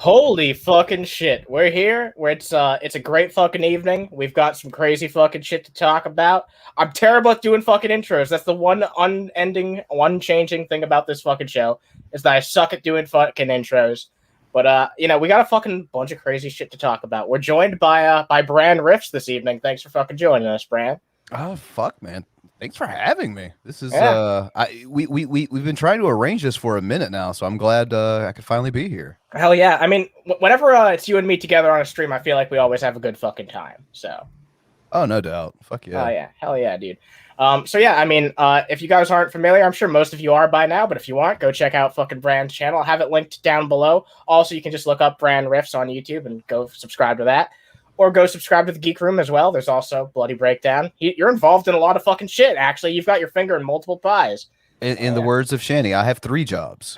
Holy fucking shit. We're here. It's a great fucking evening. We've got some crazy fucking shit to talk about. I'm terrible at doing fucking intros. That's the one unending, unchanging thing about this fucking show, is that I suck at doing fucking intros. But we got a fucking bunch of crazy shit to talk about. We're joined by Bran Riffs this evening. Thanks for fucking joining us, Bran. Oh fuck, man! Thanks for having me. This is Yeah. we've been trying to arrange this for a minute now, so I'm glad I could finally be here. Hell yeah. I mean, whenever it's you and me together on a stream, I feel like we always have a good fucking time. So. Oh, no doubt. Fuck yeah. Oh yeah, hell yeah, dude. So yeah, I mean, if you guys aren't familiar, I'm sure most of you are by now, but if you aren't, go check out fucking Bran's channel. I'll have it linked down below. Also, you can just look up Bran Riffs on YouTube and go subscribe to that. Or go subscribe to the Geek Room as well. There's also Bloody Breakdown. You're involved in a lot of fucking shit, actually. You've got your finger in multiple pies. In the words of Shanny, I have 3 jobs.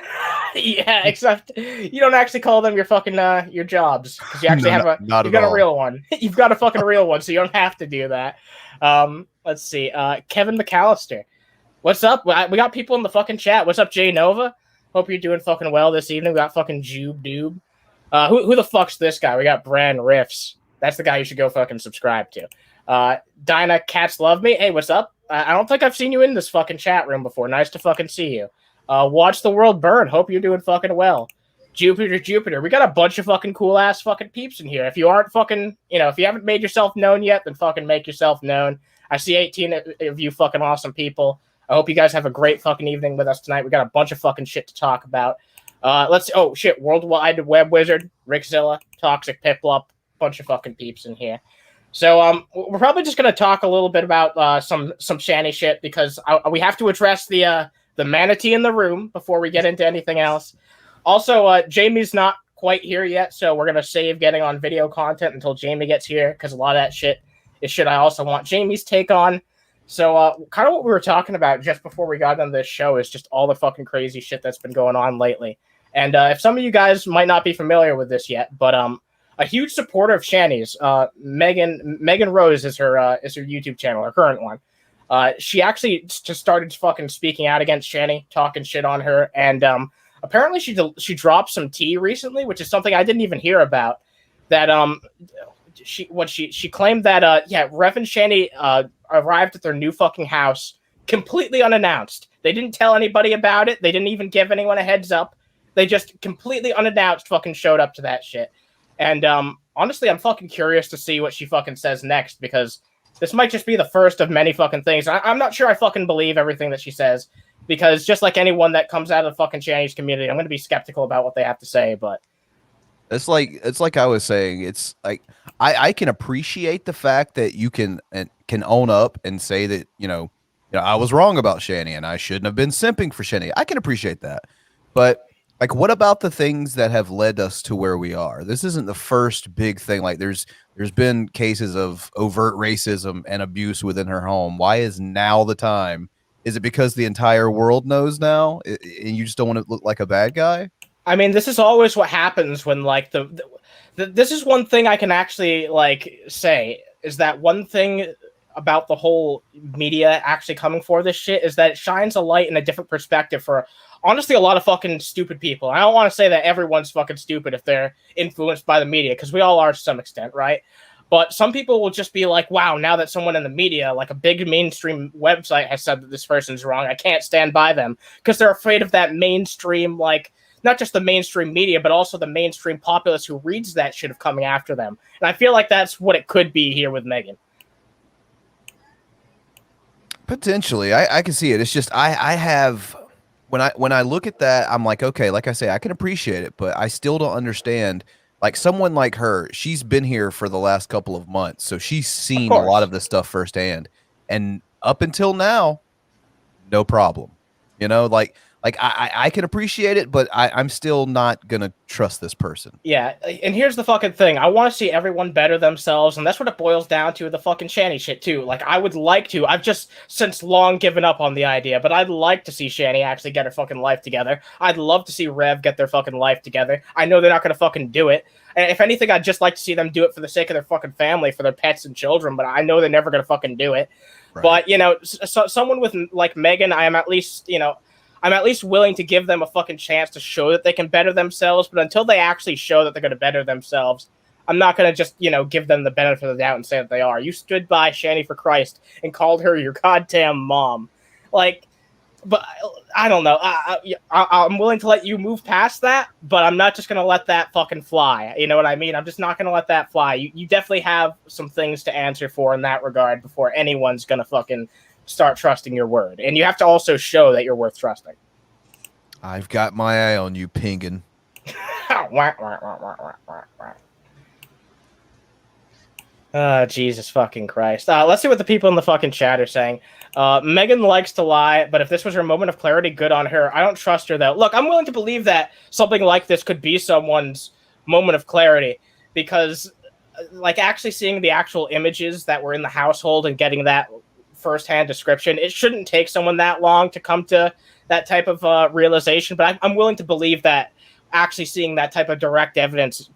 Yeah, except you don't actually call them your fucking your jobs, because you actually have you've got a real one. You've got a fucking real one, so you don't have to do that. Let's see. Kevin McAllister, what's up? We got people in the fucking chat. What's up, Jay Nova? Hope you're doing fucking well this evening. We got fucking Jube Doob. Who the fuck's this guy? We got Bran Riffs. That's the guy you should go fucking subscribe to. Dinah Cats Love Me. Hey, what's up? I don't think I've seen you in this fucking chat room before. Nice to fucking see you. Watch the world burn. Hope you're doing fucking well. Jupiter. We got a bunch of fucking cool ass fucking peeps in here. If you aren't fucking, if you haven't made yourself known yet, then fucking make yourself known. I see 18 of you fucking awesome people. I hope you guys have a great fucking evening with us tonight. We got a bunch of fucking shit to talk about. Oh shit, Worldwide Web Wizard, Rickzilla, Toxic Piplup, bunch of fucking peeps in here. So we're probably just gonna talk a little bit about some Shanny shit, because we have to address the manatee in the room before we get into anything else. Also, Jamie's not quite here yet, so we're gonna save getting on video content until Jamie gets here, because a lot of that shit is shit I also want Jamie's take on. So kind of what we were talking about just before we got on this show is just all the fucking crazy shit that's been going on lately. And if some of you guys might not be familiar with this yet, but a huge supporter of Shanny's, Meghan Rose is her YouTube channel, her current one. She actually just started fucking speaking out against Shanny, talking shit on her, and apparently she dropped some tea recently, which is something I didn't even hear about. That she claimed that Rev and Shanny arrived at their new fucking house completely unannounced. They didn't tell anybody about it. They didn't even give anyone a heads up. They just completely unannounced fucking showed up to that shit. And honestly, I'm fucking curious to see what she fucking says next, because this might just be the first of many fucking things. I'm not sure I fucking believe everything that she says, because just like anyone that comes out of the fucking Chinese community, I'm going to be skeptical about what they have to say. But It's like I was saying. It's like I can appreciate the fact that you can own up and say that I was wrong about Shanny and I shouldn't have been simping for Shanny. I can appreciate that, but like, what about the things that have led us to where we are? This isn't the first big thing. Like, there's been cases of overt racism and abuse within her home. Why is now the time? Is it because the entire world knows now, and you just don't want to look like a bad guy? I mean, this is always what happens when like this is one thing I can actually like say, is that one thing about the whole media actually coming for this shit is that it shines a light in a different perspective for honestly a lot of fucking stupid people. I don't want to say that everyone's fucking stupid if they're influenced by the media, because we all are to some extent, right? But some people will just be like, wow, now that someone in the media, like a big mainstream website, has said that this person's wrong, I can't stand by them, because they're afraid of that mainstream, like, not just the mainstream media, but also the mainstream populace who reads that shit of coming after them. And I feel like that's what it could be here with Meghan. Potentially, I can see it. It's just I have when I look at that, I'm like, okay, like I say, I can appreciate it, but I still don't understand. Like, someone like her, she's been here for the last couple of months, so she's seen a lot of this stuff firsthand, and up until now, no problem. Like I can appreciate it, but I'm still not gonna trust this person. Yeah, and here's the fucking thing. I want to see everyone better themselves, and that's what it boils down to, the fucking Shanny shit, too. Like, I would like to. I've just since long given up on the idea, but I'd like to see Shanny actually get her fucking life together. I'd love to see Rev get their fucking life together. I know they're not gonna fucking do it. And if anything, I'd just like to see them do it for the sake of their fucking family, for their pets and children, but I know they're never gonna fucking do it. Right. But, someone with, like, Meghan, I am at least, I'm at least willing to give them a fucking chance to show that they can better themselves. But until they actually show that they're going to better themselves, I'm not going to just, give them the benefit of the doubt and say that they are. You stood by ShannyForChrist and called her your goddamn mom. Like, but I don't know. I'm willing to let you move past that, but I'm not just going to let that fucking fly. You know what I mean? I'm just not going to let that fly. You definitely have some things to answer for in that regard before anyone's going to fucking start trusting your word. And you have to also show that you're worth trusting. I've got my eye on you, Pingin. Jesus fucking Christ. Let's see what the people in the fucking chat are saying. Meghan likes to lie, but if this was her moment of clarity, good on her. I don't trust her, though. Look, I'm willing to believe that something like this could be someone's moment of clarity, because, like, actually seeing the actual images that were in the household and getting that firsthand description, it shouldn't take someone that long to come to that type of realization. But I'm willing to believe that actually seeing that type of direct evidence,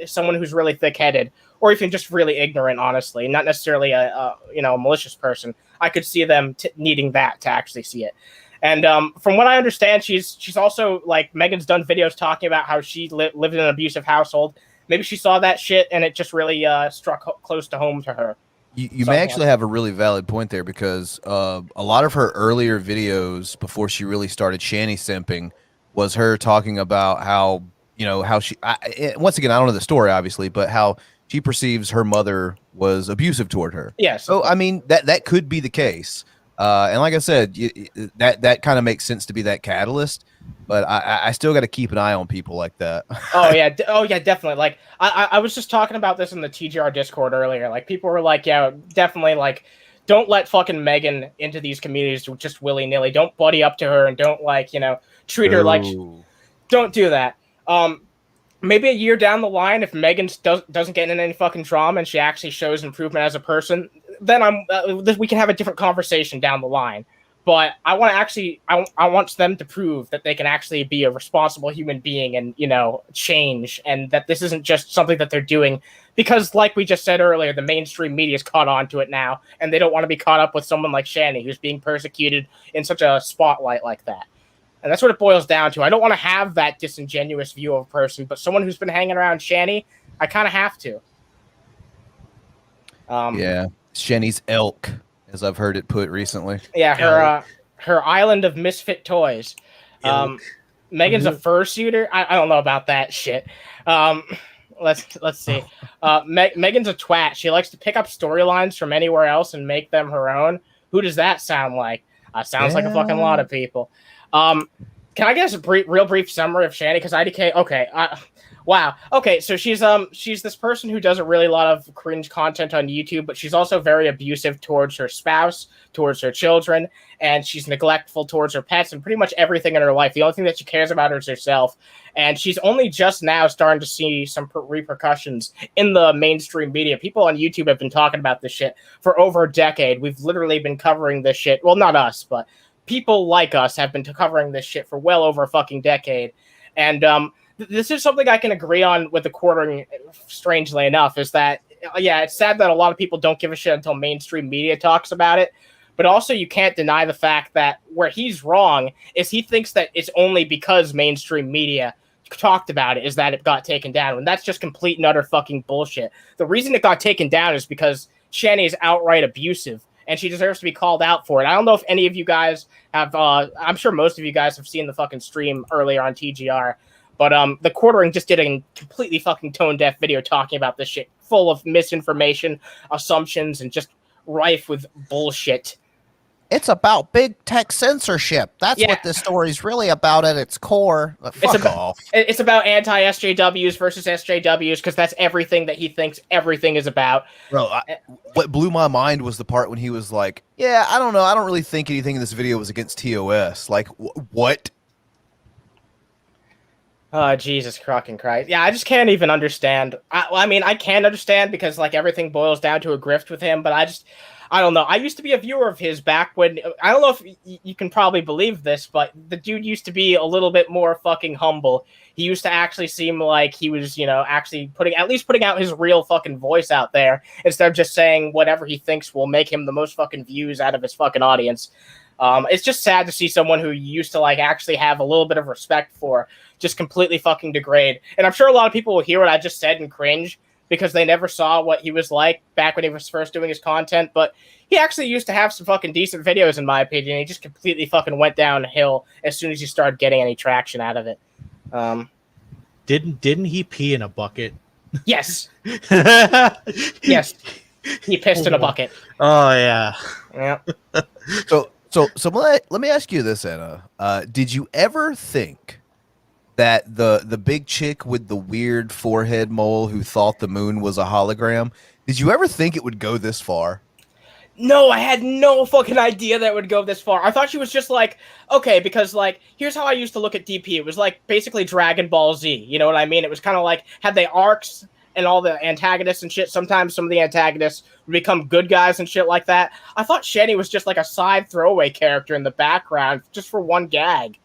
someone who's really thick-headed, or even just really ignorant, honestly, not necessarily a malicious person, I could see them needing that to actually see it. And from what I understand, she's also, like, Meghan's done videos talking about how she lived in an abusive household. Maybe she saw that shit and it just really struck close to home to her. You may actually have a really valid point there, because a lot of her earlier videos before she really started Shanny simping was her talking about how, how she, once again, I don't know the story, obviously, but how she perceives her mother was abusive toward her. Yes. So, I mean, that could be the case. And like I said, that kind of makes sense to be that catalyst. But I still got to keep an eye on people like that. Oh yeah, definitely. Like I was just talking about this in the TGR Discord earlier. Like, people were like, yeah, definitely, like, don't let fucking Meghan into these communities just willy-nilly. Don't buddy up to her and don't, like, treat her like. Don't do that. Maybe a year down the line, if Meghan doesn't get in any fucking drama and she actually shows improvement as a person, then we can have a different conversation down the line. But I want to actually, I want them to prove that they can actually be a responsible human being and, change, and that this isn't just something that they're doing because, like we just said earlier, the mainstream media's caught on to it now, and they don't want to be caught up with someone like Shanny, who's being persecuted in such a spotlight like that. And that's what it boils down to. I don't want to have that disingenuous view of a person, but someone who's been hanging around Shanny, I kind of have to. Yeah, Shanny's elk, as I've heard it put recently. Yeah, her island of misfit toys. Meghan's a fursuiter. I don't know about that shit. Let's see. Meghan's a twat. She likes to pick up storylines from anywhere else and make them her own. Who does that sound like? Sounds like a fucking lot of people. Can I get a real brief summary of Shanny? Because IDK, okay, wow, okay, so she's this person who does a really lot of cringe content on YouTube, but she's also very abusive towards her spouse, towards her children, and she's neglectful towards her pets and pretty much everything in her life. The only thing that she cares about is herself, and she's only just now starting to see some repercussions in the mainstream media. People on YouTube have been talking about this shit for over a decade. We've literally been covering this shit. Well, not us, but people like us have been covering this shit for well over a fucking decade. And this is something I can agree on with the quartering, strangely enough, is that, yeah, it's sad that a lot of people don't give a shit until mainstream media talks about it. But also, you can't deny the fact that where he's wrong is he thinks that it's only because mainstream media talked about it is that it got taken down. And that's just complete and utter fucking bullshit. The reason it got taken down is because Shanny is outright abusive, and she deserves to be called out for it. I don't know if any of you guys have, I'm sure most of you guys have seen the fucking stream earlier on TGR, but the quartering just did a completely fucking tone-deaf video talking about this shit, full of misinformation, assumptions, and just rife with bullshit. It's about big tech censorship. That's what this story's really about at its core. Fuck off. It's about anti-SJWs versus SJWs, because that's everything that he thinks everything is about. Bro, what blew my mind was the part when he was like, yeah, I don't know. I don't really think anything in this video was against TOS. Like, what? Oh, Jesus fucking Christ. Yeah, I just can't even understand. I mean, I can understand because, like, everything boils down to a grift with him, but I don't know. I used to be a viewer of his back when, I don't know if you can probably believe this, but the dude used to be a little bit more fucking humble. He used to actually seem like he was, actually putting out his real fucking voice out there instead of just saying whatever he thinks will make him the most fucking views out of his fucking audience. It's just sad to see someone who used to like actually have a little bit of respect for just completely fucking degrade. And I'm sure a lot of people will hear what I just said and cringe because they never saw what he was like back when he was first doing his content. But he actually used to have some fucking decent videos, in my opinion. He just completely fucking went downhill as soon as he started getting any traction out of it. Didn't he pee in a bucket? Yes. Yes. He pissed in a bucket. Oh yeah. Yeah. So let me ask you this, Anna. Did you ever think that the big chick with the weird forehead mole who thought the moon was a hologram, did you ever think it would go this far? No, I had no fucking idea that it would go this far. I thought she was just like, okay, because like, here's how I used to look at DP. It was like basically Dragon Ball Z. You know what I mean? It was kind of like, had they arcs and all the antagonists and shit. Sometimes some of the antagonists would become good guys and shit like that. I thought Shanny was just like a side throwaway character in the background just for one gag.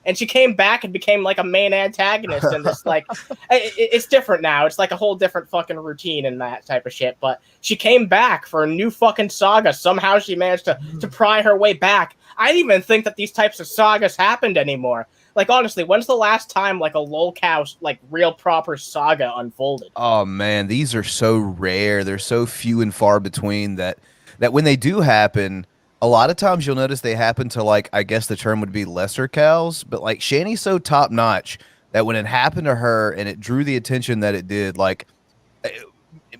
And she came back and became like a main antagonist, and this like, it's different now. It's like a whole different fucking routine and that type of shit. But she came back for a new fucking saga. Somehow she managed to pry her way back. I didn't even think that these types of sagas happened anymore. Like honestly, when's the last time like a lolcow like real proper saga unfolded? Oh man, these are so rare. They're so few and far between that when they do happen, a lot of times you'll notice they happen to, like, I guess the term would be lesser cows, but like Shanny's so top notch that when it happened to her and it drew the attention that it did, like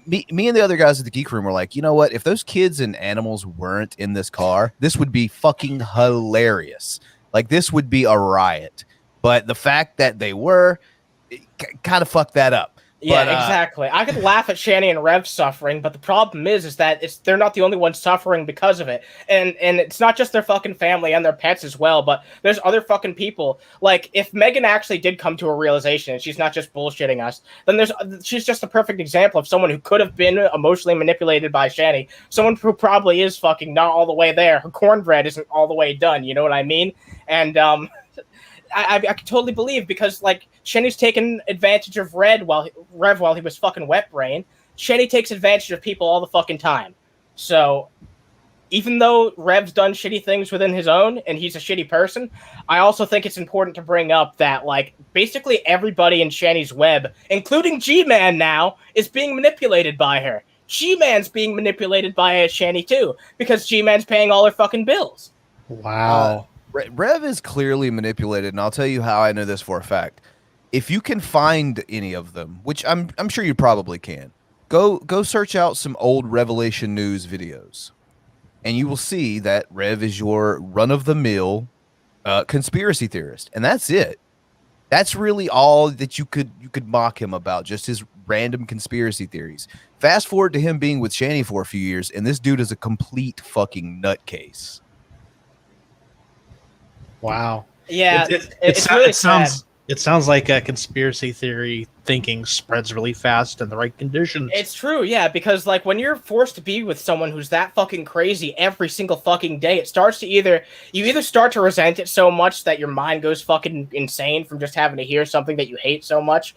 me and the other guys at the Geek Room were like, you know what? If those kids and animals weren't in this car, this would be fucking hilarious. Like this would be a riot. But the fact that they were, kind of fucked that up. Yeah, but, exactly. I could laugh at Shanny and Rev suffering, but the problem is that they're not the only ones suffering because of it. And it's not just their fucking family and their pets as well, but there's other fucking people. Like, if Meghan actually did come to a realization and she's not just bullshitting us, then she's just a perfect example of someone who could have been emotionally manipulated by Shanny. Someone who probably is fucking not all the way there. Her cornbread isn't all the way done, you know what I mean? And, I can totally believe, because like Shanny's taken advantage of Rev while he was fucking wet brain. Shanny takes advantage of people all the fucking time. So even though Rev's done shitty things within his own and he's a shitty person, I also think it's important to bring up that like basically everybody in Shanny's web, including G-Man now, is being manipulated by her. G-Man's being manipulated by Shanny too, because G-Man's paying all her fucking bills. Wow. Rev is clearly manipulated, and I'll tell you how I know this for a fact. If you can find any of them, which I'm sure you probably can, go search out some old Revelation News videos, and you will see that Rev is your run-of-the-mill conspiracy theorist, and that's it. That's really all that you could mock him about, just his random conspiracy theories. Fast forward to him being with Shanny for a few years, and this dude is a complete fucking nutcase. Wow. Yeah, it's really sad. It sounds like a conspiracy theory thinking spreads really fast in the right conditions. It's true, yeah, because like when you're forced to be with someone who's that fucking crazy every single fucking day, it starts to you either start to resent it so much that your mind goes fucking insane from just having to hear something that you hate so much,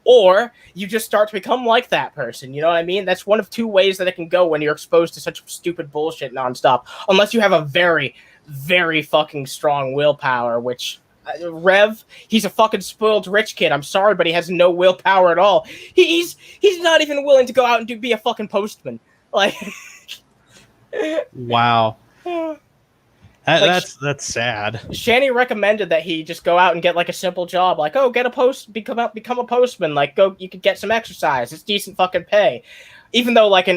or you just start to become like that person. You know what I mean? That's one of two ways that it can go when you're exposed to such stupid bullshit nonstop, unless you have a very, very fucking strong willpower, which Rev, he's a fucking spoiled rich kid. I'm sorry, but he has no willpower at all. He's not even willing to go out and be a fucking postman. Like, wow, that's sad. Shanny recommended that he just go out and get like a simple job, like, oh, become a postman. Like, you could get some exercise. It's decent fucking pay. Even though, like,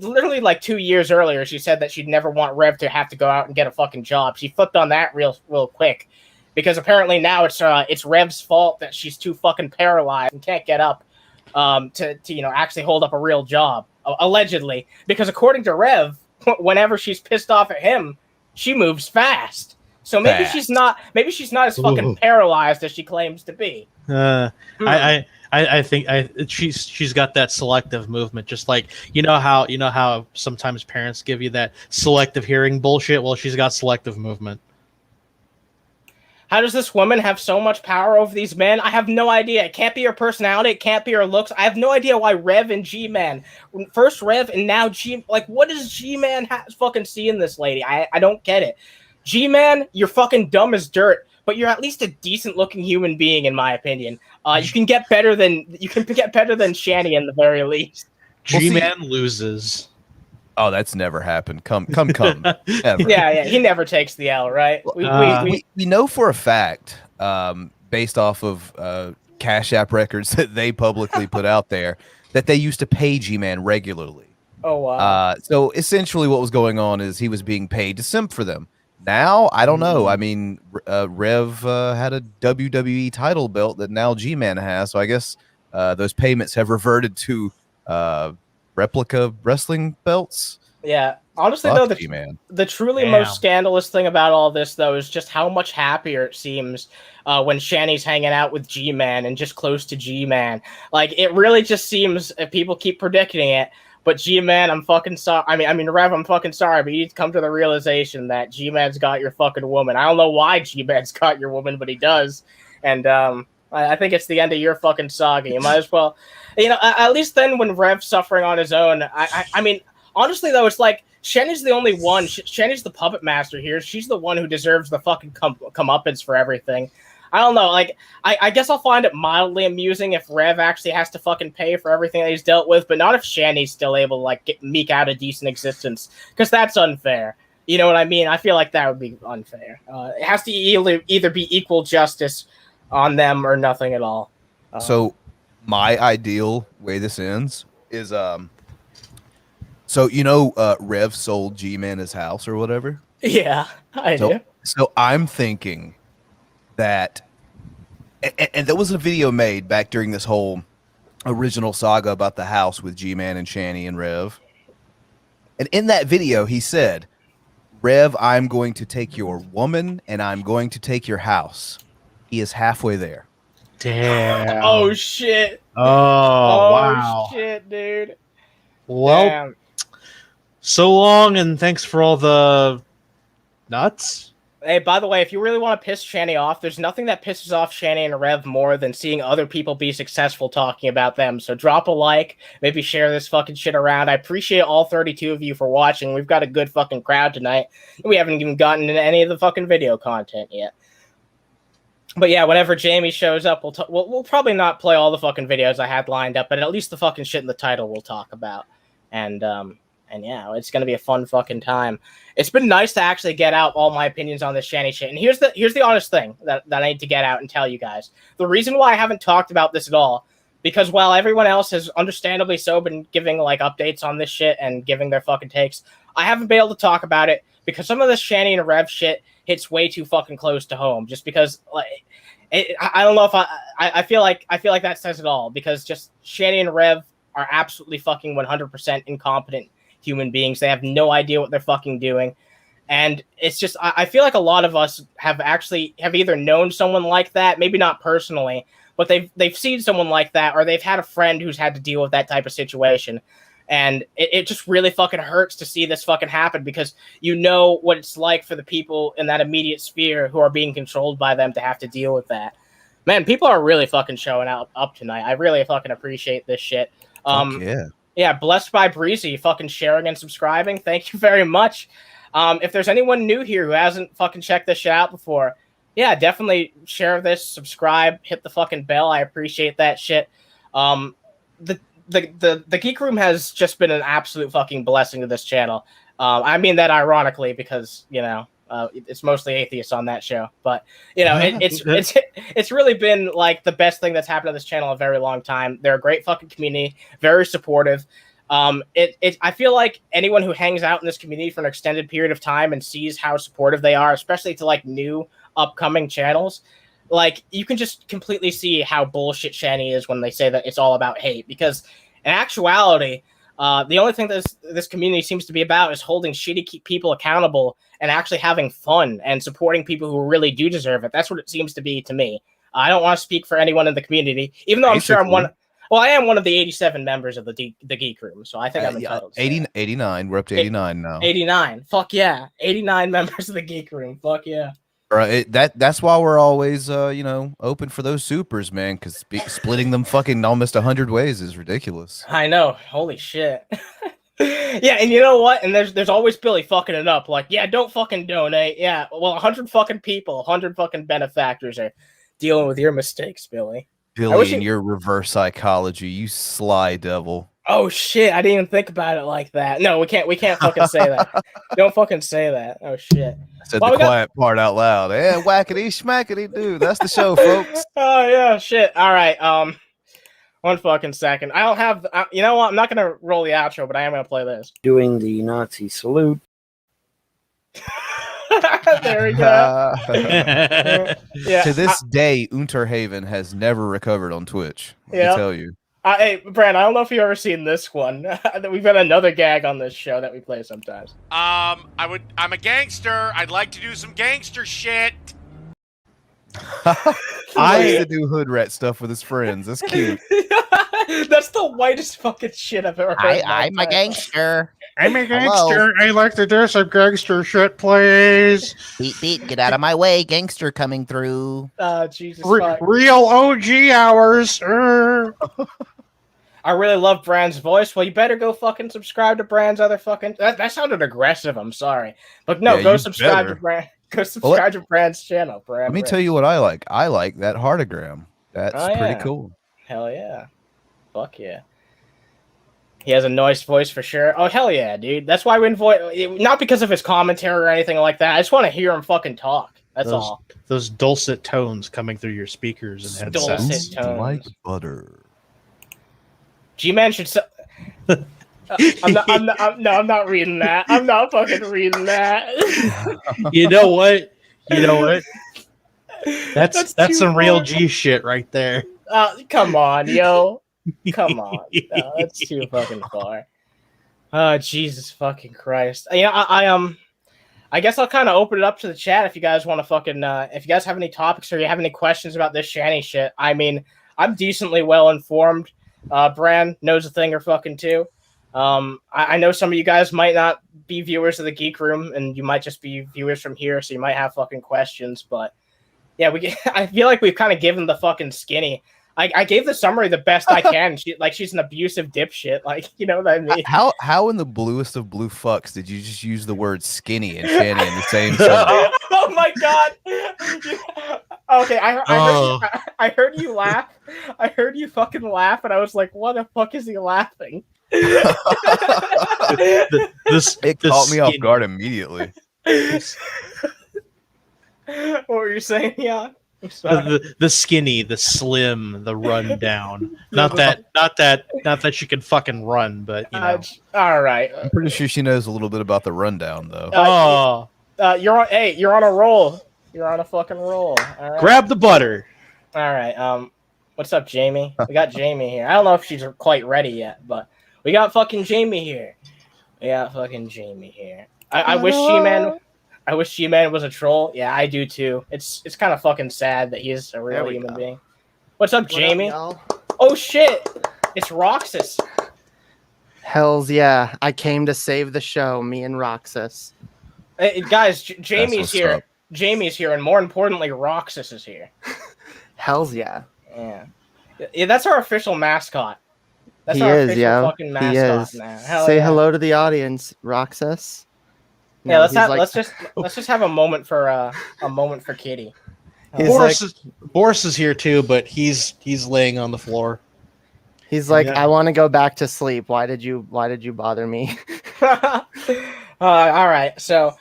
literally, like, 2 years earlier, she said that she'd never want Rev to have to go out and get a fucking job. She flipped on that real quick. Because apparently now it's Rev's fault that she's too fucking paralyzed and can't get up to actually hold up a real job, allegedly. Because according to Rev, whenever she's pissed off at him, she moves fast. So maybe she's not as fucking paralyzed as she claims to be. I think she's got that selective movement, just like you know how sometimes parents give you that selective hearing bullshit. Well, she's got selective movement. How does this woman have so much power over these men? I have no idea. It can't be her personality. It can't be her looks. I have no idea why Rev and G-Man, first Rev and now G, like what does G-Man fucking see in this lady? I don't get it. G-Man, you're fucking dumb as dirt, but you're at least a decent looking human being, in my opinion. You can get better than Shanny in the very least. G-Man loses. Oh, that's never happened. Come. Ever. Yeah, he never takes the L, right? We know for a fact, based off of Cash App records that they publicly put out there, that they used to pay G-Man regularly. Oh, wow. So essentially what was going on is he was being paid to simp for them. Now, I don't know. I mean, Rev had a WWE title belt that now G-Man has, so I guess those payments have reverted to replica wrestling belts. Yeah. Honestly, though, the truly most scandalous thing about all this, though, is just how much happier it seems when Shanny's hanging out with G-Man and just close to G-Man. Like, it really just seems, if people keep predicting it, but G-Man, I'm fucking sorry. I mean, Rev, I'm fucking sorry, but you need to come to the realization that G-Man's got your fucking woman. I don't know why G-Man's got your woman, but he does. And I think it's the end of your fucking saga. You might as well, at least then when Rev's suffering on his own. I mean, honestly, though, it's like, Shanny's the only one. Shanny's the puppet master here. She's the one who deserves the fucking comeuppance for everything. I don't know. Like, I guess I'll find it mildly amusing if Rev actually has to fucking pay for everything that he's dealt with, but not if Shanny's still able to, like, meek out a decent existence, because that's unfair. You know what I mean? I feel like that would be unfair. It has to either be equal justice on them or nothing at all. So my ideal way this ends is, so, Rev sold G-Man his house or whatever? Yeah, I do. So I'm thinking that, and there was a video made back during this whole original saga about the house with G-Man and Shanny and Rev. And in that video, he said, Rev, I'm going to take your woman and I'm going to take your house. He is halfway there. Damn. Oh, shit. Oh, wow. Shit, dude. Well, damn. So long, and thanks for all the nuts. Hey, by the way, if you really want to piss Shanny off, there's nothing that pisses off Shanny and Rev more than seeing other people be successful talking about them. So drop a like, maybe share this fucking shit around. I appreciate all 32 of you for watching. We've got a good fucking crowd tonight. We haven't even gotten into any of the fucking video content yet. But yeah, whenever Jamie shows up, we'll probably not play all the fucking videos I had lined up, but at least the fucking shit in the title we'll talk about. And yeah, it's gonna be a fun fucking time. It's been nice to actually get out all my opinions on this Shanny shit. And here's the honest thing that I need to get out and tell you guys. The reason why I haven't talked about this at all, because while everyone else has understandably so been giving like updates on this shit and giving their fucking takes, I haven't been able to talk about it because some of this Shanny and Rev shit hits way too fucking close to home. Just because, like, I don't know if I feel like that says it all, because just Shanny and Rev are absolutely fucking 100% incompetent human beings. They have no idea what they're fucking doing. And it's just, I feel like a lot of us have either known someone like that, maybe not personally, but they've seen someone like that, or they've had a friend who's had to deal with that type of situation. And it just really fucking hurts to see this fucking happen, because you know what it's like for the people in that immediate sphere who are being controlled by them to have to deal with that. Man, people are really fucking showing up tonight. I really fucking appreciate this shit. Yeah. Yeah, blessed by Breezy, fucking sharing and subscribing. Thank you very much. If there's anyone new here who hasn't fucking checked this shit out before, yeah, definitely share this, subscribe, hit the fucking bell. I appreciate that shit. The Geek Room has just been an absolute fucking blessing to this channel. I mean that ironically, because, it's mostly atheists on that show, but it's really been like the best thing that's happened to this channel in a very long time. They're a great fucking community, very supportive. I feel like anyone who hangs out in this community for an extended period of time and sees how supportive they are, especially to like new upcoming channels, like you can just completely see how bullshit Shanny is when they say that it's all about hate, because in actuality, the only thing that this community seems to be about is holding shitty people accountable and actually having fun and supporting people who really do deserve it. That's what it seems to be to me. I don't want to speak for anyone in the community, even though I'm sure I'm one. Well, I am one of the 87 members of the Geek Room, so I think I'm entitled. 89. We're up to 89 now. 89. Fuck yeah. 89 members of the Geek Room. Fuck yeah. Right, that's why we're always open for those supers, man, because splitting them fucking almost 100 ways is ridiculous. I know. Holy shit. Yeah, and you know what? And there's always Billy fucking it up. Like, yeah, don't fucking donate. Yeah, well, 100 fucking people, 100 fucking benefactors are dealing with your mistakes, Billy. Billy, in your reverse psychology, you sly devil. Oh shit! I didn't even think about it like that. No, we can't fucking say that. Don't fucking say that. Oh shit! I said the quiet part out loud. Yeah, whackity schmackity do. That's the show, folks. Oh yeah, shit. All right. One fucking second. I don't have. You know what? I'm not gonna roll the outro, but I am gonna play this. Doing the Nazi salute. There we go. Yeah. To this day, Unterhaven has never recovered on Twitch. Let me tell you. Hey, Bran, I don't know if you've ever seen this one. We've got another gag on this show that we play sometimes. I'm a gangster. I'd like to do some gangster shit. I used to do hood rat stuff with his friends. That's cute. That's the whitest fucking shit I've ever heard. I'm a gangster. I'm a gangster. I like to do some gangster shit, please. Beat, get out of my way. Gangster coming through. Jesus. Real OG hours. I really love Bran's voice. Well, you better go fucking subscribe to Bran's other fucking... That sounded aggressive. I'm sorry. But no, go subscribe to Bran. Go subscribe to Bran's channel. Let me tell you what I like. I like that heartogram. That's pretty cool. Hell yeah. Fuck yeah. He has a nice voice for sure. Oh, hell yeah, dude. That's why we invite... Not because of his commentary or anything like that. I just want to hear him fucking talk. That's all. Those dulcet tones coming through your speakers and headsets. Dulcet tones. Like butter. G-Man should... I'm not reading that. I'm not fucking reading that. You know what? That's some real G shit right there. Come on, yo. Come on. No, that's too fucking far. Oh, Jesus fucking Christ. I guess I'll kind of open it up to the chat if you guys want to fucking... if you guys have any topics or you have any questions about this Shanny shit. I mean, I'm decently well informed. Bran knows a thing or fucking two. I know some of you guys might not be viewers of the Geek Room, and you might just be viewers from here, so you might have fucking questions. But yeah, I feel like we've kind of given the fucking skinny. I gave the summary the best I can. She's an abusive dipshit. Like, you know what I mean? How in the bluest of blue fucks did you just use the word skinny and Shanny in the same sentence? Oh my god! Okay, I heard you laugh. I heard you fucking laugh, and I was like, "What the fuck is he laughing?" It caught me off guard immediately. What were you saying, yeah? The skinny, the slim, the run down. Not that she can fucking run, but you know. All right. I'm pretty sure she knows a little bit about the rundown, though. You're on a roll. You're on a fucking roll. All right. Grab the butter. All right. What's up, Jamie? We got Jamie here. I don't know if she's quite ready yet, but we got fucking Jamie here. I wish G-Man was a troll. Yeah, I do too. It's kind of fucking sad that he's a real human being. What's up, Jamie? Oh shit! It's Roxas. Hells yeah! I came to save the show. Me and Roxas. Hey, guys, Jamie's here. Up. Jamie's here, and more importantly, Roxas is here. Hells yeah! Yeah, that's our official mascot. That's he our is, official fucking mascot he is. now. Say hello to the audience, Roxas. Yeah, let's just have a moment for Kitty. Boris is here too, but he's laying on the floor. He's like, I want to go back to sleep. Why did you bother me? All right, so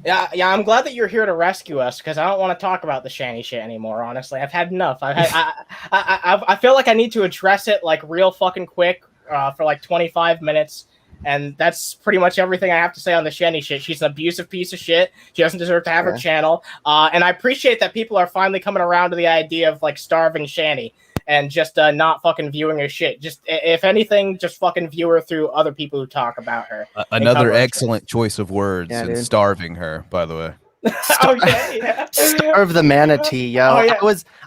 yeah, I'm glad that you're here to rescue us because I don't want to talk about the Shanny shit anymore. Honestly, I've had enough. I feel like I need to address it like real fucking quick for like 25 minutes. And that's pretty much everything I have to say on the Shanny shit. She's an abusive piece of shit. She doesn't deserve to have her channel. And I appreciate that people are finally coming around to the idea of like starving Shanny and just not fucking viewing her shit. Just if anything, just fucking view her through other people who talk about her. Another excellent choice of words and starving her, by the way. Starve the manatee, yo. Oh, yeah.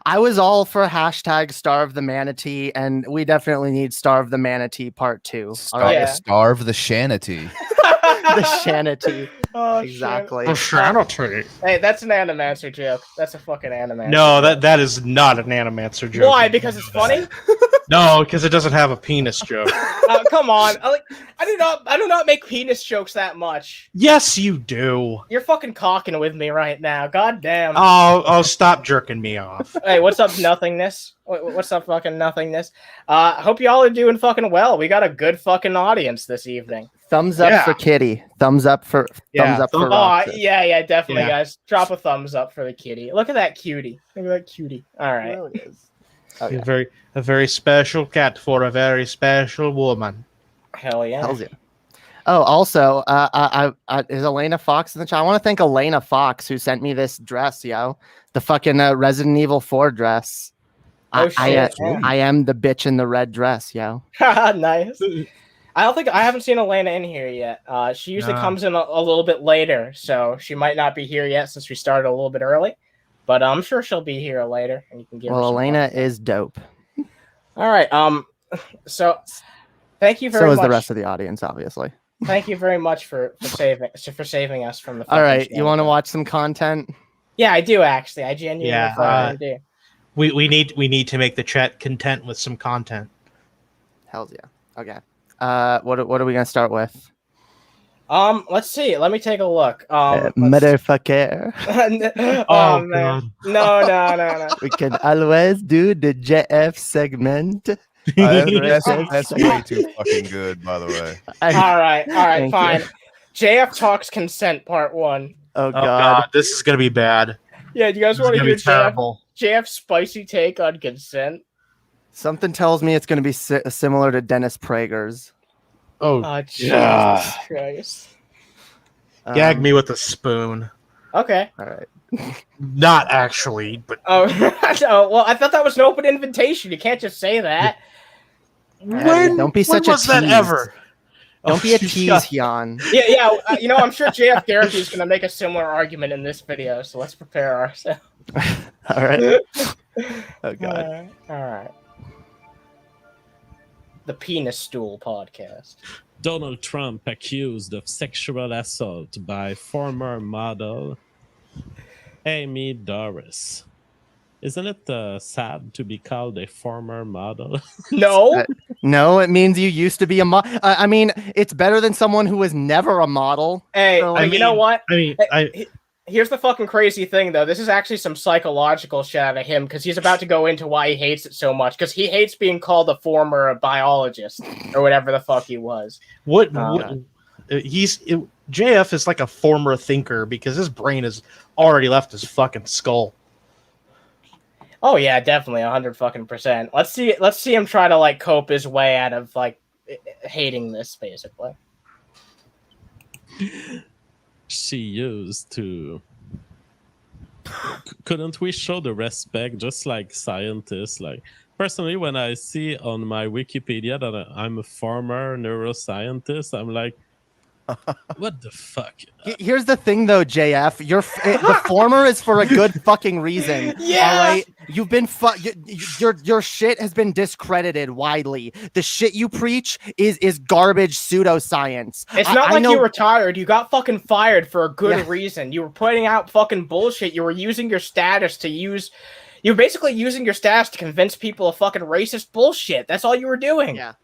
I was all for hashtag starve the manatee, and we definitely need starve the manatee part 2. Starve the Shanity. The Shanity. Oh, Exactly. Shanity. Hey, that's an Animancer joke. That's a fucking Animancer. No, joke. that is not an Animancer joke. Why? Because it's funny? No, because it doesn't have a penis joke. Come on. I do not make penis jokes that much. Yes, you do. You're fucking cocking with me right now. God damn. Oh, stop jerking me off. Hey, what's up, nothingness? What's up, fucking nothingness? Hope y'all are doing fucking well. We got a good fucking audience this evening. Thumbs up for Kitty. Thumbs up for Roxas. Yeah, definitely, Yeah. guys. Drop a thumbs up for the kitty. Look at that cutie. Look at that cutie. All right. Really is. Okay. A very special cat for a very special woman. Hell yeah. Hells yeah. Oh, also, is Elena Fox in the chat? I want to thank Elena Fox who sent me this dress, yo. The fucking Resident Evil 4 dress. Oh, shit. I am the bitch in the red dress, yo. Nice. I haven't seen Elena in here yet. She usually comes in a little bit later, so she might not be here yet since we started a little bit early. But I'm sure she'll be here later, and you can give her some Elena content. is dope. All right. So thank you very much. So is the rest of the audience, obviously. Thank you very much for saving us from the. All right, you channel. want to watch some content? Yeah, I do actually. I genuinely fucking do. We need to make the chat content with some content. Hells yeah. Okay. What are we gonna start with? Let's see. Let me take a look. Motherfucker. Oh man. God. No. We can always do the JF segment. That's way too fucking good, by the way. All right, Thank fine. you. JF talks consent part 1. Oh Oh god. God, this is gonna be bad. Yeah, do you guys This is want to gonna hear be terrible. JF's spicy take on consent? Something tells me it's gonna be similar to Dennis Prager's. Oh, Jesus Christ. gag me with a spoon. Okay. All right. Not actually, but Oh, well, I thought that was an open invitation. You can't just say that. Don't be such a was that tease. ever? Don't be a tease, shut- Hyun. Yeah. I'm sure JF Gariepy is going to make a similar argument in this video, so let's prepare ourselves. All right. Oh god. All right. The Penis Stool Podcast. Donald Trump accused of sexual assault by former model Amy Doris. Isn't it sad to be called a former model? No. No, it means you used to be a model. I mean, it's better than someone who was never a model. Hey, So, you know what? I mean, Here's the fucking crazy thing, though. This is actually some psychological shit out of him, because he's about to go into why he hates it so much, because he hates being called a former biologist, or whatever the fuck he was. JF is like a former thinker because his brain has already left his fucking skull. Oh yeah, definitely 100%. Let's see him try to like cope his way out of like hating this, basically. She used to. Couldn't we show the respect just like scientists? Like, personally, when I see on my Wikipedia that I'm a former neuroscientist, I'm like, what the fuck? Here's the thing, though, JF. The former is for a good fucking reason. Yeah. All right. You've been your shit has been discredited widely. The shit you preach is garbage pseudoscience. It's not like you retired. You got fucking fired for a good reason. You were putting out fucking bullshit. You were using your status to use. You were basically using your status to convince people of fucking racist bullshit. That's all you were doing. Yeah.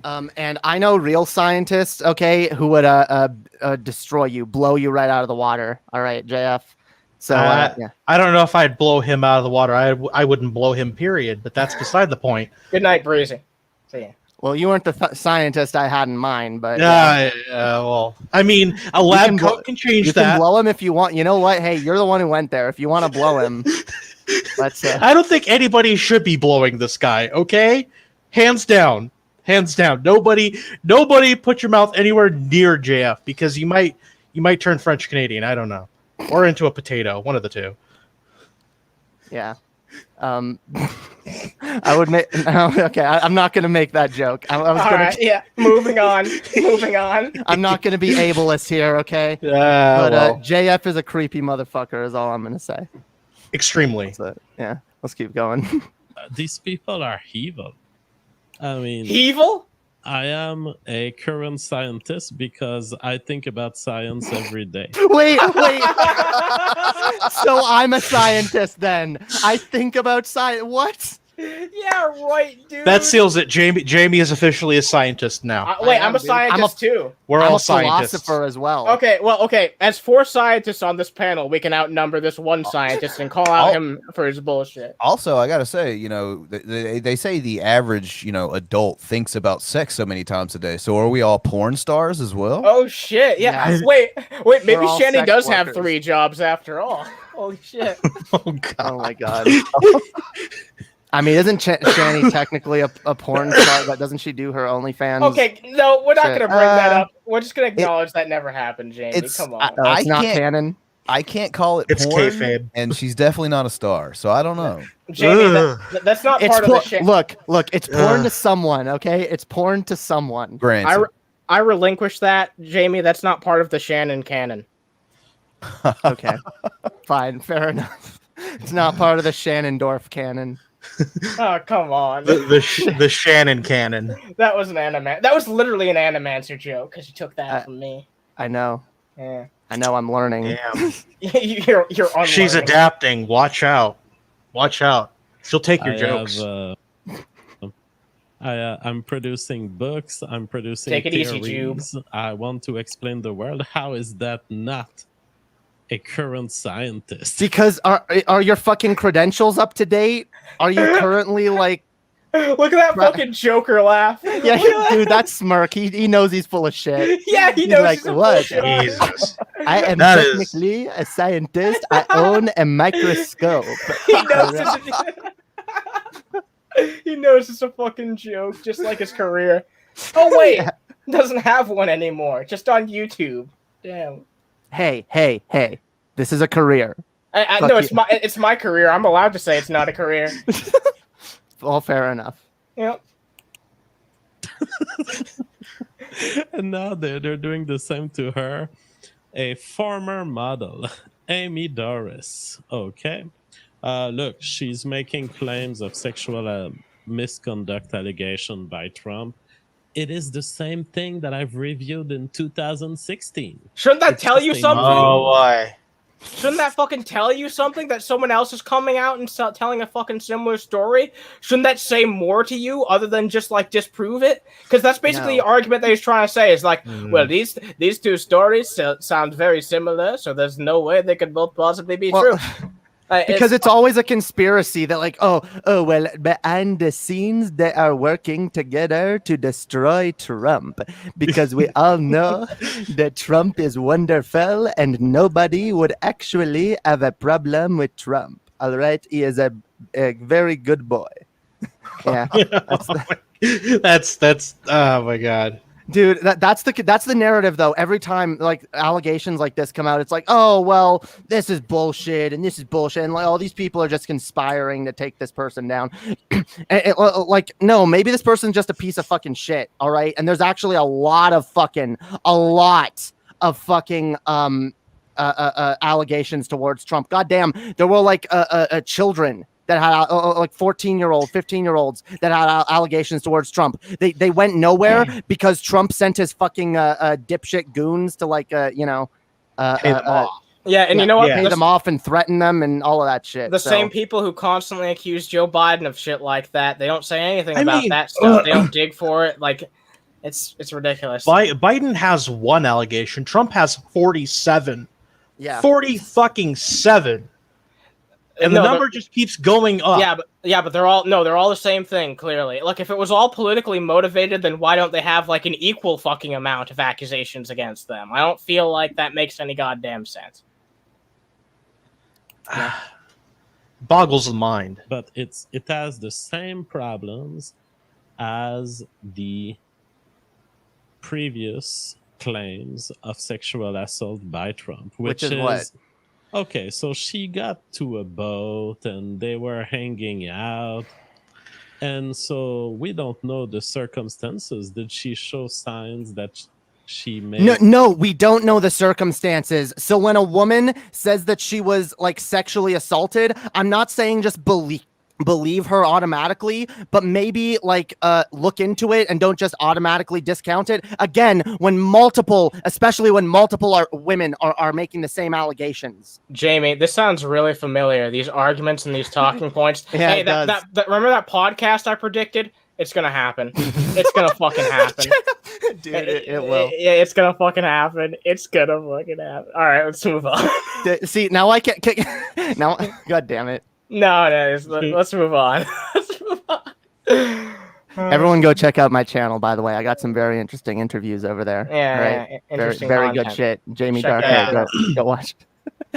And I know real scientists, okay, who would destroy you, blow you right out of the water. All right, JF. So yeah. I don't know if I'd blow him out of the water. I wouldn't blow him, period. But that's beside the point. Good night, Breezy. See ya. Well, you weren't the scientist I had in mind, but well, I mean, a lab coat can change you that. You can blow him if you want. You know what? Hey, you're the one who went there. If you want to blow him, let's. I don't think anybody should be blowing this guy. Okay, hands down. Hands down. Nobody put your mouth anywhere near JF because you might turn French Canadian. I don't know. Or into a potato. One of the two. Yeah. I would make okay, I'm not gonna make that joke. Yeah, moving on. I'm not gonna be ableist here, okay? But JF is a creepy motherfucker is all I'm gonna say. Extremely. So, yeah, let's keep going. These people are evil. I mean, evil? I am a current scientist because I think about science every day. Wait. So I'm a scientist then. I think about science. What? Yeah, right, dude. That seals it. Jamie is officially a scientist now. Wait, I am, I'm a dude. scientist too. We're I'm all a scientists. philosopher as well. Okay. As 4 scientists on this panel, we can outnumber this one scientist and call out him for his bullshit. Also, I gotta say, they say the average, adult thinks about sex so many times a day. So are we all porn stars as well? Oh shit! Yeah. Yeah. Wait. Maybe all Shanny sex does have workers. 3 jobs after all. Holy shit! Oh god. Oh my god. I mean, isn't Shanny technically a porn star? But doesn't she do her OnlyFans? Okay, no, we're not Shit. gonna bring that up. We're just gonna acknowledge that never happened, Jamie. it's- Come on. Oh, it's I not can't- canon. I can't call it It's porn, kayfabe. and she's definitely not a star. So I don't know. Jamie, that's not It's part of the shit. look. It's porn to someone. Okay, it's porn to someone. Granted. I relinquish that, Jamie. That's not part of the Shannon canon. Okay, fine, fair enough. It's not part of the Shannondorf canon. Oh, come on. The Shannon cannon. That was an That was literally an Animancer joke because you took that from me. I know. Yeah. I know. I'm learning. Damn. You're unlearning. She's adapting. Watch out. Watch out. She'll take your jokes. I'm producing books. I'm producing Take it easy, theories. I want to explain the world. How is that not a current scientist? Because are your fucking credentials up to date? Are you currently like? Look at that fucking Joker laugh. Yeah, dude, that smirk. He knows he's full of shit. Yeah, he He's knows like, he's a what? bullshit artist. Jesus. I am That is- technically a scientist. I own a microscope. He knows he knows it's a fucking joke, just like his career. Oh wait, doesn't have one anymore. Just on YouTube. Damn. Hey. This is a career. I Fuck no, you. it's my career. I'm allowed to say it's not a career. All fair enough. Yep. And now they're doing the same to her. A former model, Amy Doris. Okay. Look, she's making claims of sexual misconduct allegation by Trump. It is the same thing that I've reviewed in 2016. Shouldn't that It's tell you just a something? Oh, why? Shouldn't that fucking tell you something that someone else is coming out and telling a fucking similar story? Shouldn't that say more to you other than just like disprove it? Because that's basically No. the argument that he's trying to say is like, well, these 2 stories sound very similar, so there's no way they could both possibly be Well, true. Because it's always a conspiracy that like, well, behind the scenes they are working together to destroy Trump because we all know that Trump is wonderful and nobody would actually have a problem with Trump. All right, he is a very good boy. Yeah, That's oh my god. dude, that's the narrative though. Every time like allegations like this come out, it's like, oh well, this is bullshit and this is bullshit, and like all these people are just conspiring to take this person down. Like, no, maybe this person's just a piece of fucking shit. All right, and there's actually a lot of fucking allegations towards Trump. Goddamn, there were like children that had like 14-year-old, 15-year-olds that had allegations towards Trump. They went nowhere because Trump sent his fucking dipshit goons to like Pay them off. Yeah, and you know what? pay them off and threaten them and all of that shit. The So, same people who constantly accuse Joe Biden of shit like that, they don't say anything I about mean, that stuff. They don't dig for it. Like, it's ridiculous. Biden has 1 allegation. Trump has 47. yeah. 40 fucking 7. And No, the number just keeps going up. but they're all the same thing, clearly. Like, if it was all politically motivated, then why don't they have like an equal fucking amount of accusations against them? I don't feel like that makes any goddamn sense. Boggles the mind. But it has the same problems as the previous claims of sexual assault by Trump, Which is what? Okay, so she got to a boat and they were hanging out. And so we don't know the circumstances. Did she show signs that she made? No, we don't know the circumstances. So when a woman says that she was like sexually assaulted, I'm not saying just believe believe her automatically, but maybe like look into it and don't just automatically discount it. Again, especially when multiple women are making the same allegations. Jamie, this sounds really familiar. These arguments and these talking points. Yeah, hey, it does. remember that podcast I predicted? It's gonna happen. It's gonna fucking happen. Dude, it will. Yeah, it's gonna fucking happen. It's gonna fucking happen. All right, let's move on. See, now I can't. Now, God damn it. No, let's move on. Let's move on. Everyone go check out my channel, by the way. I got some very interesting interviews over there. Yeah, right? yeah, Very, interesting very good content. shit. Jamie Check Darker, that go watch.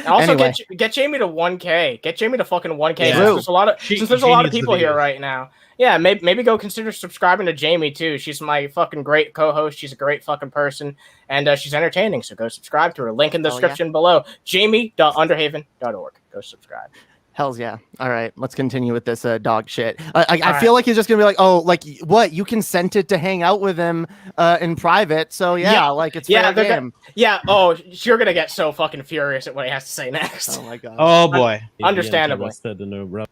Also, Anyway. get Jamie to 1K. Get Jamie to fucking 1K. Yeah. Since there's a lot of She since there's a lot of needs the people here videos. right now. Yeah, maybe go consider subscribing to Jamie too. She's my fucking great co-host. She's a great fucking person, and she's entertaining. So go subscribe to her. Link in the Hell yeah. description below. Jamie.underhaven.org. Go subscribe. Hells yeah. All right, let's continue with this dog shit. I feel like he's just gonna be like, oh, like what? You consented to hang out with him in private, so yeah, like it's fair they're game. Oh, you're gonna get so fucking furious at what he has to say next. Oh my god. Oh boy. Understandably. Interested in a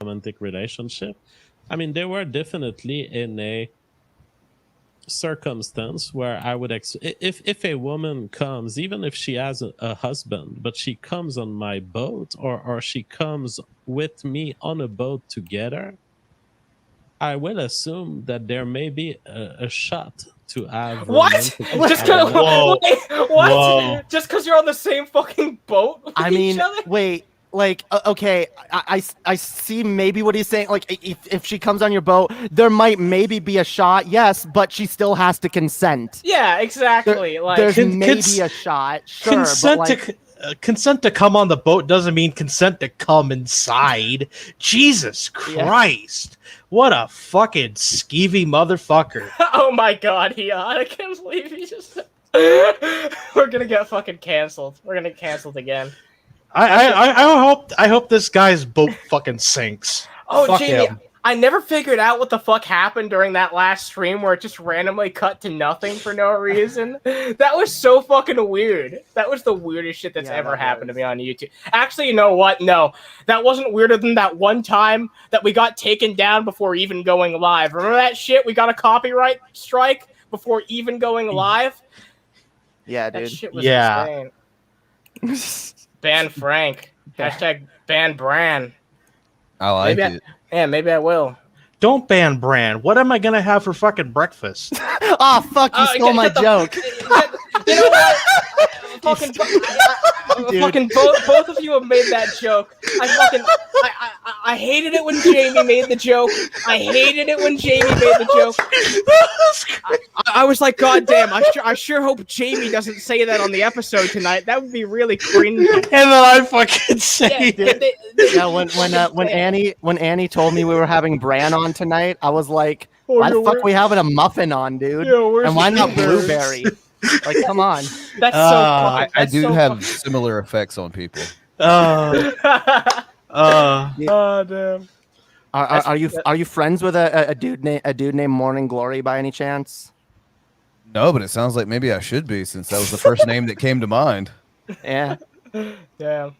romantic relationship. I mean, they were definitely in a circumstance where I would if a woman comes, even if she has a husband, but she comes on my boat or she comes with me on a boat together, I will assume that there may be a shot to have What? romantic Just cause, Whoa. wait, what? Whoa. Just because you're on the same fucking boat with I each mean, other? wait, like okay, I see maybe what he's saying. Like if she comes on your boat, there might maybe be a shot, yes, but she still has to consent. Yeah, exactly. Like, There's Con- maybe cons- a shot, sure, Consent but like, consent to come on the boat doesn't mean consent to come inside. Jesus Christ. What a fucking skeevy motherfucker. oh my god, Heon, I can't believe he just. We're gonna get fucking canceled. We're gonna get canceled again. I hope this guy's boat fucking sinks. Oh, Fuck Jamie, him. I never figured out what the fuck happened during that last stream where it just randomly cut to nothing for no reason. That was so fucking weird. That was the weirdest shit that's ever happened to me on YouTube. Actually, you know what? No, that wasn't weirder than that one time that we got taken down before even going live. Remember that shit? We got a copyright strike before even going live? yeah, That dude. shit was Yeah. insane. Ban Frank. Hashtag ban Bran. I like Maybe it. Yeah, maybe I will. Don't ban Bran. What am I gonna have for fucking breakfast? Oh fuck! You stole my joke. You know what? fucking both of you have made that joke. I hated it when Jamie made the joke. I hated it when Jamie made the joke. I was like, God damn! I sure hope Jamie doesn't say that on the episode tonight. That would be really cringy. And then I fucking say it. Yeah, when Annie told me we were having Bran on tonight, I was like, why the fuck we having a muffin on, dude? And why not blueberry? Like, come on. That's I that's do so have similar effects on people. Uh, Oh damn. Are you friends with a dude named Morning Glory by any chance? No, but it sounds like maybe I should be, since that was the first name that came to mind. Yeah, Damn.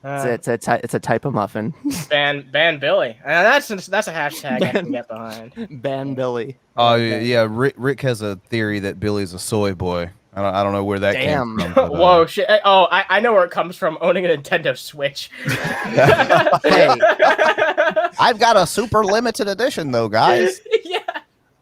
it's a type of muffin. Ban Billy. That's a hashtag I can get behind. Ban Billy. Oh yeah, Rick has a theory that Billy's a soy boy. I don't know where that Damn. came from. But, Whoa, shit. Oh, I know where it comes from. Owning a Nintendo Switch. Hey, I've got a super limited edition though, guys. Yeah.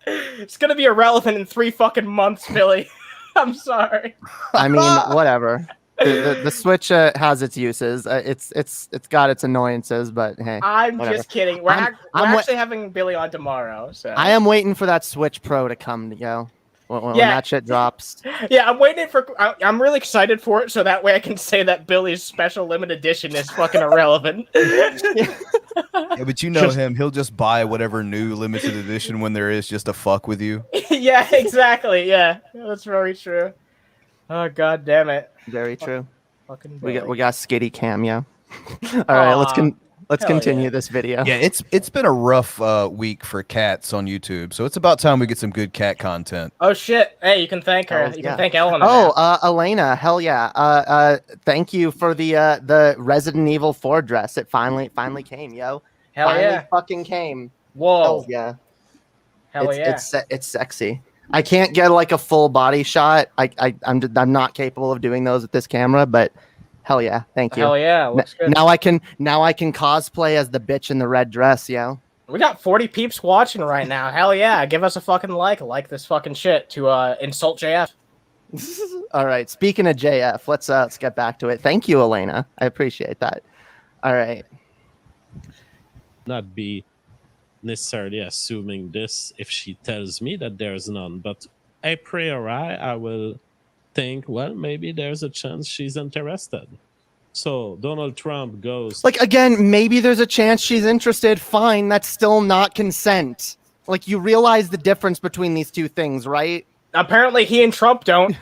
It's gonna be irrelevant in 3 fucking months, Billy. I'm sorry. I mean, whatever. The Switch has its uses. It's got its annoyances, but hey, I'm whatever. just kidding. We're I'm actually having Billy on tomorrow. So I am waiting for that Switch Pro to come, when Yeah. that shit drops. Yeah, I'm waiting for. I'm really excited for it, so that way I can say that Billy's special limited edition is fucking irrelevant. yeah, but you know him; he'll just buy whatever new limited edition when there is, just to fuck with you. Yeah, exactly. Yeah, that's very true. Oh god damn it! Very true. Fucking We Billy. got Skitty Cam, yeah. All right, let's Hell continue yeah. this video. Yeah, it's been a rough week for cats on YouTube, so it's about time we get some good cat content. Oh shit! Hey, you can thank her. Oh, You yeah. can thank Ellen. Oh, Elena, hell yeah. Thank you for the Resident Evil 4 dress. It finally came, yo. Hell Finally yeah. fucking came. Whoa. Hell yeah. Hell yeah. It's sexy. I can't get like a full body shot. I'm not capable of doing those with this camera, but hell yeah, thank you. Hell yeah. Looks good. Now I can cosplay as the bitch in the red dress, yo. We got 40 peeps watching right now. Hell yeah. Give us a fucking like this fucking shit to insult JF. All right. Speaking of JF, let's get back to it. Thank you, Elena. I appreciate that. All right. Not be necessarily assuming this if she tells me that there's none, but a priori I will think, well, maybe there's a chance she's interested. So Donald Trump goes Like, again, maybe there's a chance she's interested. Fine, that's still not consent. Like, you realize the difference between these two things, right? Apparently he and Trump don't.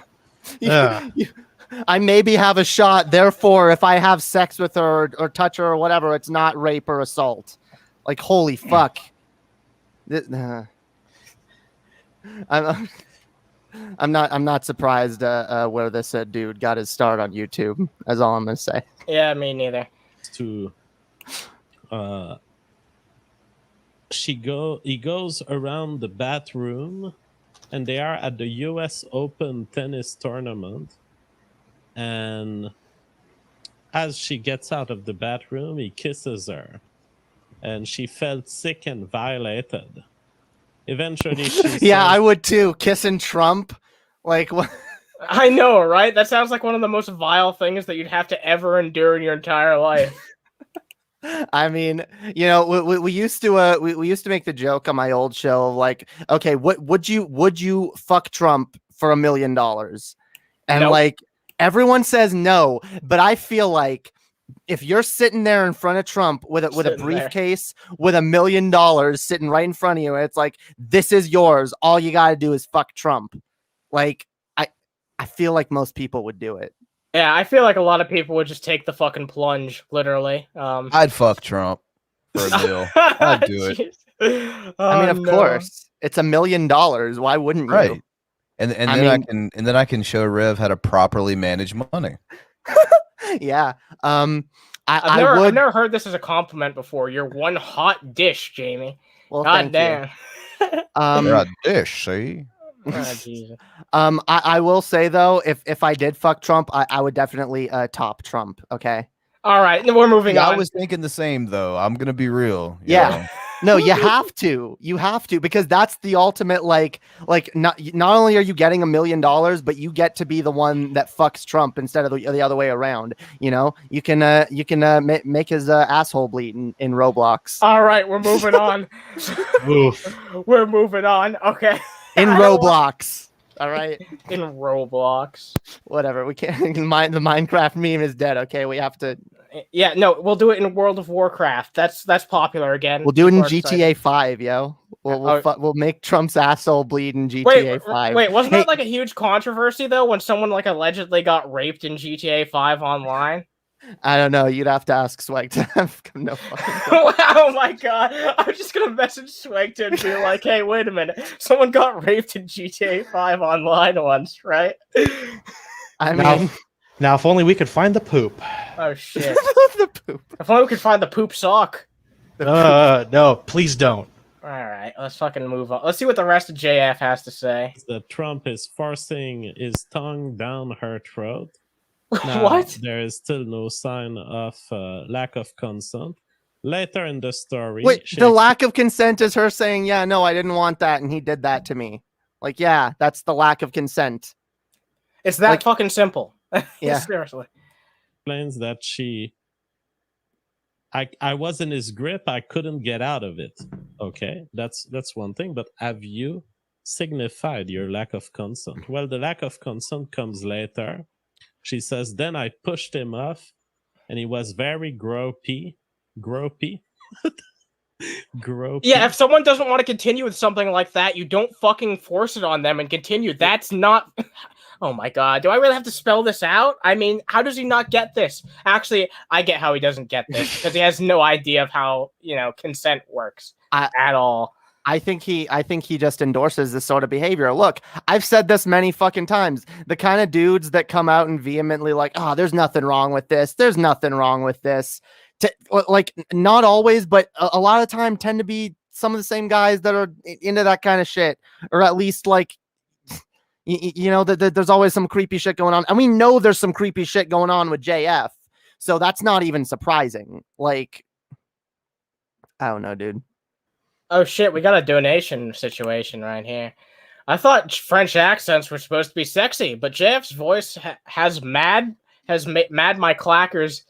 I maybe have a shot, therefore if I have sex with her or touch her or whatever, it's not rape or assault. Like, holy fuck. I'm not surprised where this dude got his start on YouTube. That's all I'm gonna say. Yeah, me neither. to he goes around the bathroom, and they are at the US Open tennis tournament, and as she gets out of the bathroom, he kisses her, and she felt sick and violated. Eventually she Yeah, says, I would too. Kissing Trump, like what? I know, right? That sounds like one of the most vile things that you'd have to ever endure in your entire life. I mean, you know, we used to we used to make the joke on my old show of like, okay, what would you fuck Trump for $1 million? And Nope. like everyone says no, but I feel like if you're sitting there in front of Trump with a Sitting briefcase with $1 million sitting right in front of you, and it's like, this is yours. All you got to do is fuck Trump. Like, I feel like most people would do it. Yeah, I feel like a lot of people would just take the fucking plunge, literally. I'd fuck Trump for a deal. I'd do it. I mean, of course, it's $1 million. Why wouldn't you? Right. And then I can show Rev how to properly manage money. Yeah. I've never heard this as a compliment before. You're one hot dish, Jamie. Well, God thank you. damn. You're a dish, see? Oh, Jesus. I will say though, if I did fuck Trump, I would definitely top Trump. Okay. All right, we're moving on. I was thinking the same though. I'm gonna be real. you Yeah. know. No, you have to. You have to, because that's the ultimate. Like not only are you getting $1 million, but you get to be the one that fucks Trump instead of the other way around. You know, you can make his asshole bleed in Roblox. All right, we're moving on. Oof. We're moving on. Okay. In I don't Roblox. All right. In Roblox. Whatever. We can't. The Minecraft meme is dead. Okay, we have to. Yeah, no, we'll do it in World of Warcraft. That's popular again. We'll do it in People are GTA excited. 5, yo. We'll make Trump's asshole bleed in GTA 5. Wait, wasn't that like a huge controversy though when someone like allegedly got raped in GTA 5 online? I don't know. You'd have to ask Swag to have no fucking. Oh my god! I'm just gonna message Swag and be like, "Hey, wait a minute! Someone got raped in GTA 5 online once, right?" I mean, Now, if only we could find the poop. Oh shit! the poop. If only we could find the poop sock. No, please don't. All right, let's fucking move on. Let's see what the rest of JF has to say. that Trump is forcing his tongue down her throat. Now, What? There is still no sign of lack of consent. Later in the story, Wait, the lack of consent is her saying, "Yeah, no, I didn't want that, and he did that to me." Like, yeah, that's the lack of consent. It's that Like- fucking simple. Yeah. Seriously. explains that I was in his grip, I couldn't get out of it. Okay, that's one thing. But have you signified your lack of consent? Well, the lack of consent comes later. She says, then I pushed him off, and he was very gropey. Gropey? Gropey. Yeah, if someone doesn't want to continue with something like that, you don't fucking force it on them and continue. That's not... Oh my god, do I really have to spell this out? I mean, how does he not get this? Actually, I get how he doesn't get this, because he has no idea of how, consent works at all. I think he just endorses this sort of behavior. Look, I've said this many fucking times. The kind of dudes that come out and vehemently like, "Oh, there's nothing wrong with this. There's nothing wrong with this." like not always, but a lot of the time tend to be some of the same guys that are into that kind of shit, or at least like, you know, that there's always some creepy shit going on, and we know there's some creepy shit going on with JF, so that's not even surprising. Like, I don't know, dude. Oh shit, we got a donation situation right here. I thought French accents were supposed to be sexy, but JF's voice has mad my clackers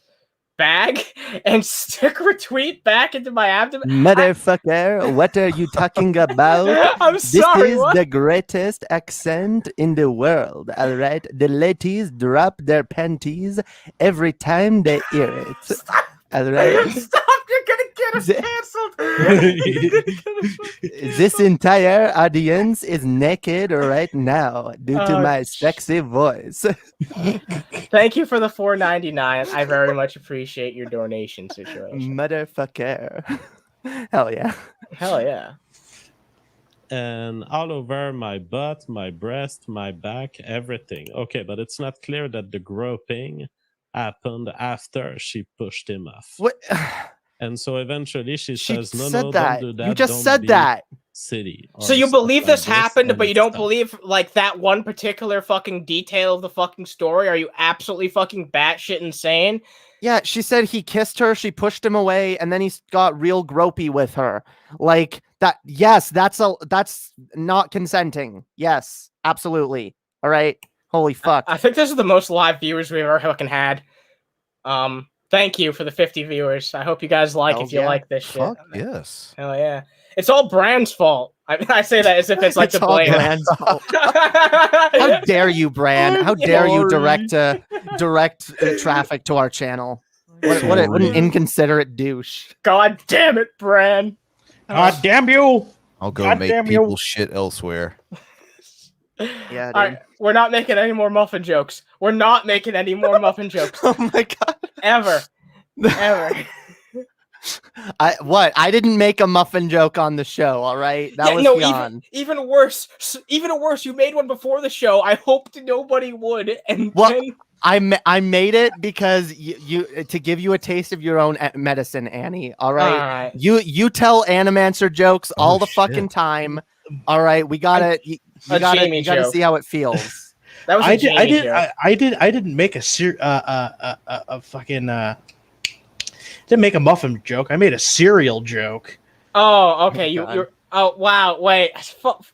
bag and stick retweet back into my abdomen. Motherfucker, what are you talking about? I'm sorry. This is what? the greatest accent in the world. All right, the ladies drop their panties every time they hear it. Stop. All right. Stop! You're gonna get us canceled. This entire audience is naked right now due to my sexy voice. Thank you for the $4.99. I very much appreciate your donation situation. Motherfucker. Hell yeah. Hell yeah. And all over my butt, my breast, my back, everything. Okay, but it's not clear that the groping happened after she pushed him off. What? And so eventually she says, no, said no, that. don't do that. You just don't said be that. Silly. So you believe this happened, but you don't believe. believe like that one particular fucking detail of the fucking story? Are you absolutely fucking batshit insane? Yeah, she said he kissed her, she pushed him away, and then he got real gropey with her. Like that. Yes, that's not consenting. Yes, absolutely. All right. Holy fuck. I think this is the most live viewers we've ever fucking had. Thank you for the 50 viewers. I hope you guys like if you like this shit. Fuck yes. Hell yeah. It's all Bran's fault. I say that as if it's like It's the all blame. Bran's fault. How dare you, Bran? How dare you direct traffic to our channel? What an inconsiderate douche. God damn it, Bran. God damn you! I'll go God make damn you. people shit elsewhere. Yeah, dude. All right, we're not making any more muffin jokes. We're not making any more muffin jokes. Oh my god. Ever. Ever. I didn't make a muffin joke on the show, all right? That was beyond. Even worse. Even worse, you made one before the show. I hoped nobody would. And Well, then... I made it because you to give you a taste of your own medicine, Annie. All right, All right. You tell Animancer jokes all the shit. fucking time. All right, we gotta you gotta see how it feels. That was a Jamie joke. I didn't make a didn't make a muffin joke. I made a cereal joke. Oh, okay. Oh, You're. Oh, wow. Wait.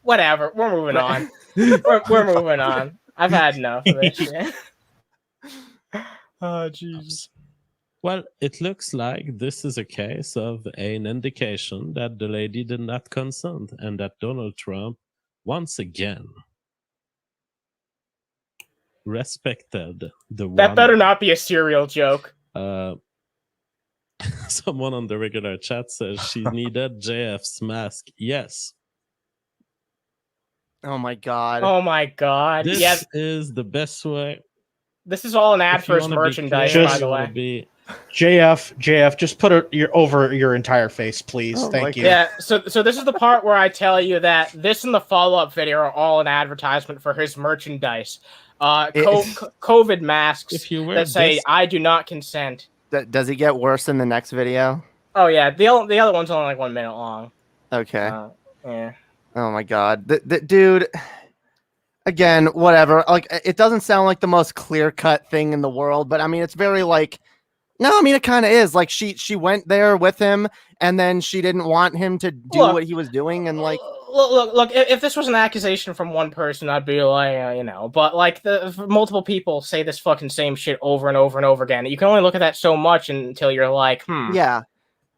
Whatever. We're moving on. we're moving on. I've had enough of this shit. Oh, jeez. Well, it looks like this is a case of an indication that the lady did not consent and that Donald Trump, once again, respected the That woman. better not be a cereal joke. Someone on the regular chat says she needed JF's mask. Yes. Oh my god. Oh my god. This Yeah, is the best way. this is all an ad If for you his wanna be merchandise, clear, by you the wanna way. be- JF, just put it over your entire face, please. Oh my Thank you. Yeah, so this is the part where I tell you that this and the follow-up video are all an advertisement for his merchandise. COVID masks If you wear that say, this- I do not consent. Does it get worse in the next video? Oh yeah, the other one's only like 1 minute long. Okay. Yeah. Oh my god. The dude, again, whatever. Like, it doesn't sound like the most clear-cut thing in the world, but I mean, it's very like, no, I mean, it kind of is. Like, she went there with him, and then she didn't want him to do what he was doing, and like, Look, if this was an accusation from one person, I'd be like, you know, but like multiple people say this fucking same shit over and over and over again. You can only look at that so much until you're like, yeah.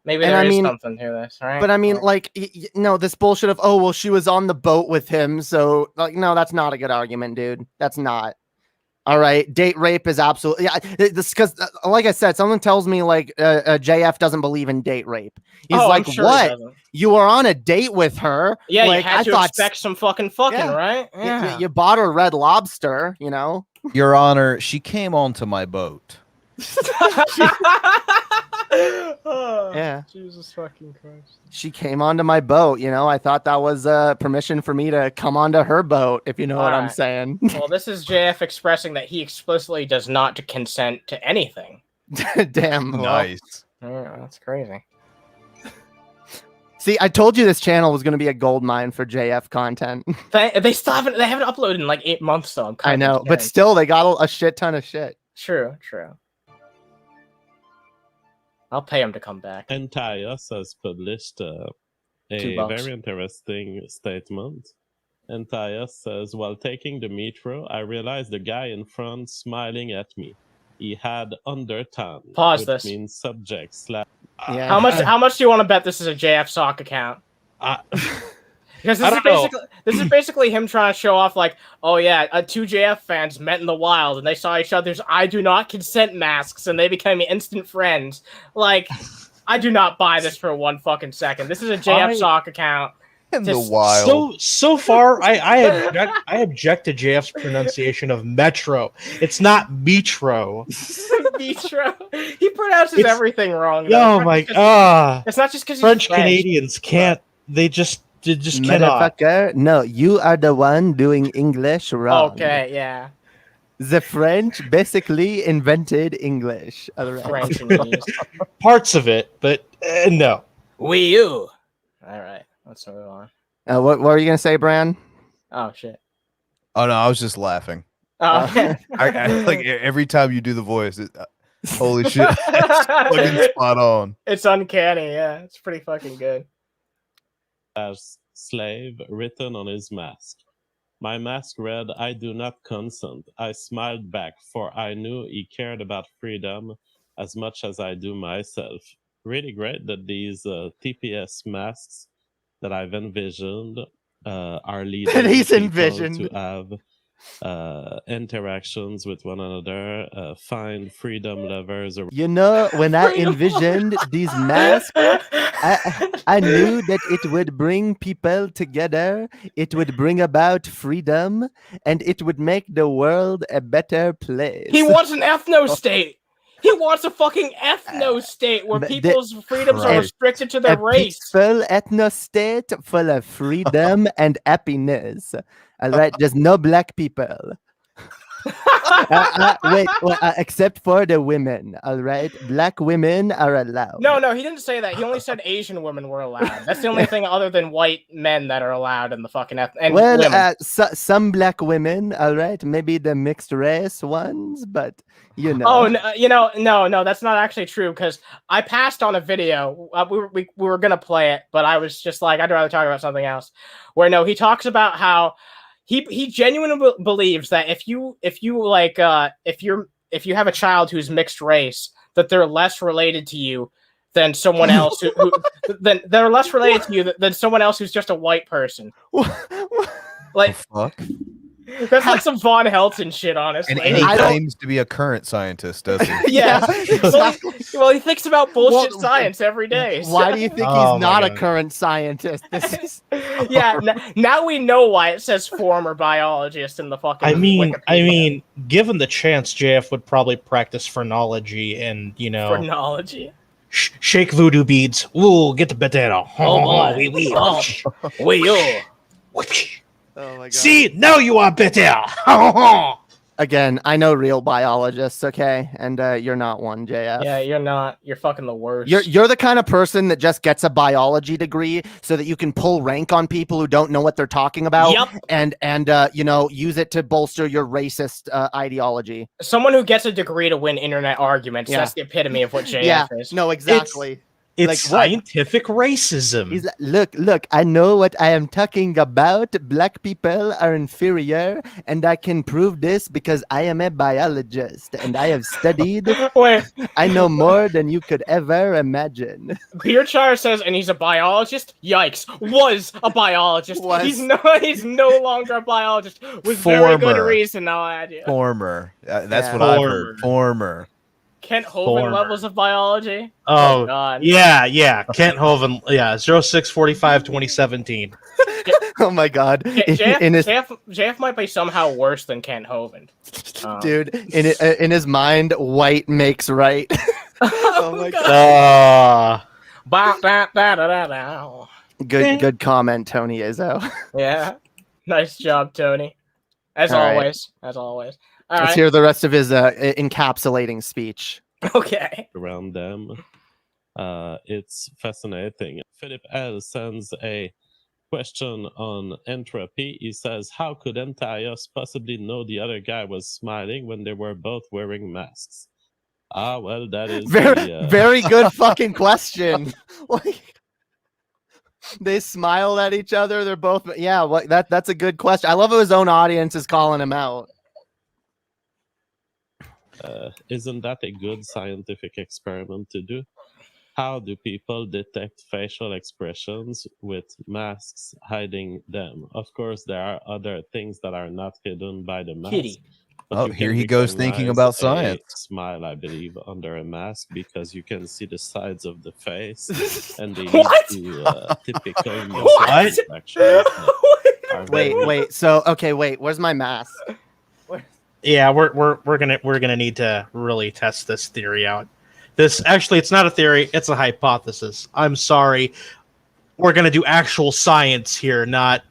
maybe And there I is mean- something to this, right? But I mean, like, no, this bullshit of, oh, well, she was on the boat with him, so like, no, that's not a good argument, dude. That's not. All right, date rape is absolutely, yeah. This because, like I said, someone tells me like JF doesn't believe in date rape. He's I'm like, sure he what? doesn't. You were on a date with her? Yeah, like, you had I to thought expect some fucking fucking, Yeah. right? y- Yeah. you bought her Red Lobster, you know? Your Honor, she came onto my boat. Oh, Yeah. Jesus fucking Christ. She came onto my boat, you know? I thought that was permission for me to come onto her boat, if you know what I'm Alright. saying. Well, this is JF expressing that he explicitly does not consent to anything. Damn. well, Nice. Yeah, that's crazy. See, I told you this channel was going to be a gold mine for JF content. They still haven't. They haven't uploaded in like 8 months, though. I'm kind I of know, but concerned. still, they got a shit ton of shit. True. I'll pay him to come back. Entias has published a $2. very interesting statement. Entias says, while taking the metro, I realized the guy in front smiling at me. He had undertone, Pause which this. means subject / Yeah. How much do you want to bet this is a JF sock account? Because this is basically him trying to show off, like, oh yeah, 2 JF fans met in the wild and they saw each other's "I do not consent" masks and they became instant friends. Like, I do not buy this for 1 fucking second. This is a JF sock account. In the wild. So far, I object to JF's pronunciation of metro. It's not metro. Metro. He pronounces everything wrong. Though. Oh my god! It's not just because French Canadians can't. They just cannot. Motherfucker, no, you are the one doing English wrong. Okay, yeah. The French basically invented English. All right. French and Parts of it, but no. Wii U. All right, let's move on. What were you gonna say, Bran? Oh shit. Oh no, I was just laughing. Oh. I like every time you do the voice. Holy shit! It's fucking spot on. It's uncanny. Yeah, it's pretty fucking good. as slave written on his mask. My mask read, I do not consent. I smiled back, for I knew he cared about freedom as much as I do myself. Really great that these TPS masks that I've envisioned are leading people to have interactions with one another, find freedom lovers. You know, when I envisioned these masks, I knew that it would bring people together, it would bring about freedom, and it would make the world a better place. He wants an ethno state. He wants a fucking ethno state where people's freedoms are restricted to their race. Peaceful ethno state full of freedom and happiness. All right, there's no black people. Wait, except for the women. All right, black women are allowed. No, he didn't say that. He only said Asian women were allowed. That's the only thing other than white men that are allowed in the fucking some black women. All right, maybe the mixed race ones, but you know. Oh, no, that's not actually true because I passed on a video. We were gonna play it, but I was just like, I'd rather talk about something else. Where he talks about how. He genuinely believes that if you have a child who's mixed race, that they're less related to you than someone else than they're less related to you than someone else who's just a white person. Like, fuck? That's like some Von Helton shit, honestly. And he claims to be a current scientist, does he? Yeah. Well, he thinks about bullshit science every day. So. Why do you think he's not a current scientist? This is... Yeah. Now we know why it says former biologist in the fucking. I mean, given the chance, JF would probably practice phrenology and phrenology. Shake voodoo beads. Ooh, get the potato. Oh boy. Oh my god. See, now you are better. Again, I know real biologists, okay? And you're not one, JF. Yeah, you're not. You're fucking the worst. You're the kind of person that just gets a biology degree so that you can pull rank on people who don't know what they're talking about. Yep. And use it to bolster your racist ideology. Someone who gets a degree to win internet arguments. Yeah. That's the epitome of what JF is. No, exactly. It's scientific racism. He's like, look, I know what I am talking about. Black people are inferior, and I can prove this because I am a biologist, and I have studied. Wait. I know more than you could ever imagine. Beerchar says, and he's a biologist? Yikes. Was a biologist. He's no longer a biologist. With very good reason, I'll add you. Former. That's what I've heard. Former. Kent Hovind levels of biology. Oh God. Yeah. Kent Hovind. Yeah, 06/45/2017. Oh my God. JF might be somehow worse than Kent Hovind. Dude, in his mind, white makes right. Oh my God. Good comment, Tony Izzo. Yeah. Nice job, Tony. As always. All Let's hear the rest of his encapsulating speech. Okay. Around them. It's fascinating. Philip L sends a question on entropy. He says, how could Entaios possibly know the other guy was smiling when they were both wearing masks? Ah, well, that is very good fucking question. Like, they smiled at each other. They're both, yeah. What that's a good question. I love how his own audience is calling him out. Isn't that a good scientific experiment to do? How do people detect facial expressions with masks hiding them? Of course, there are other things that are not hidden by the mask. Kitty. but Oh, you here can he goes thinking recognize about a science. Smile, I believe, under a mask because you can see the sides of the face, and they lead What? to typical What? expressions. Wait. So, okay, wait. Where's my mask? Yeah, we're gonna need to really test this theory out. This actually, it's not a theory; it's a hypothesis. I'm sorry, we're gonna do actual science here, not.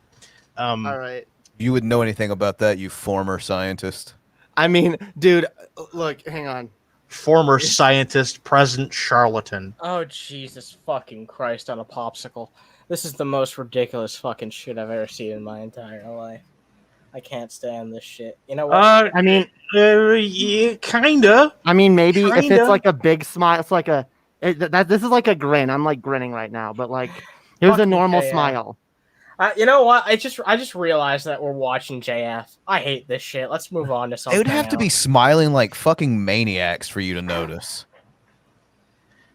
All right. You wouldn't know anything about that, you former scientist. I mean, dude, look, hang on. Former scientist, present charlatan. Oh, Jesus fucking Christ on a popsicle. This is the most ridiculous fucking shit I've ever seen in my entire life. I can't stand this shit. You know what? I mean, yeah, kinda. I mean, maybe if Kinda. it's like a big smile, it's like a. This is like a grin. I'm like grinning right now, but like, here's a Fucking normal JF. smile. You know what? I just realized that we're watching JF. I hate this shit. Let's move on to something. They would have to be smiling like fucking maniacs for you to notice.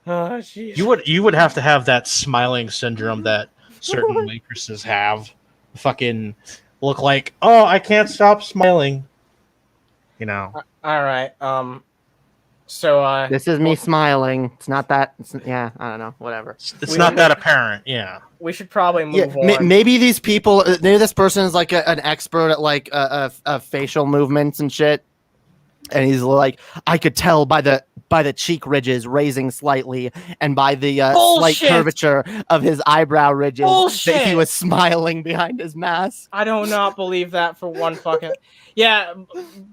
Oh, jeez. You would have to have that smiling syndrome that certain waitresses have. Fucking look like, oh, I can't stop smiling. You know. All right. So This is me smiling. It's not that. Yeah, I don't know. Whatever. It's not that apparent. Yeah. we should probably move on. Maybe these people. Maybe this person is like an expert at like facial movements and shit. And he's like, I could tell by the cheek ridges raising slightly, and by the slight curvature of his eyebrow ridges that he was smiling behind his mask. I do not believe that for one fucking. Yeah,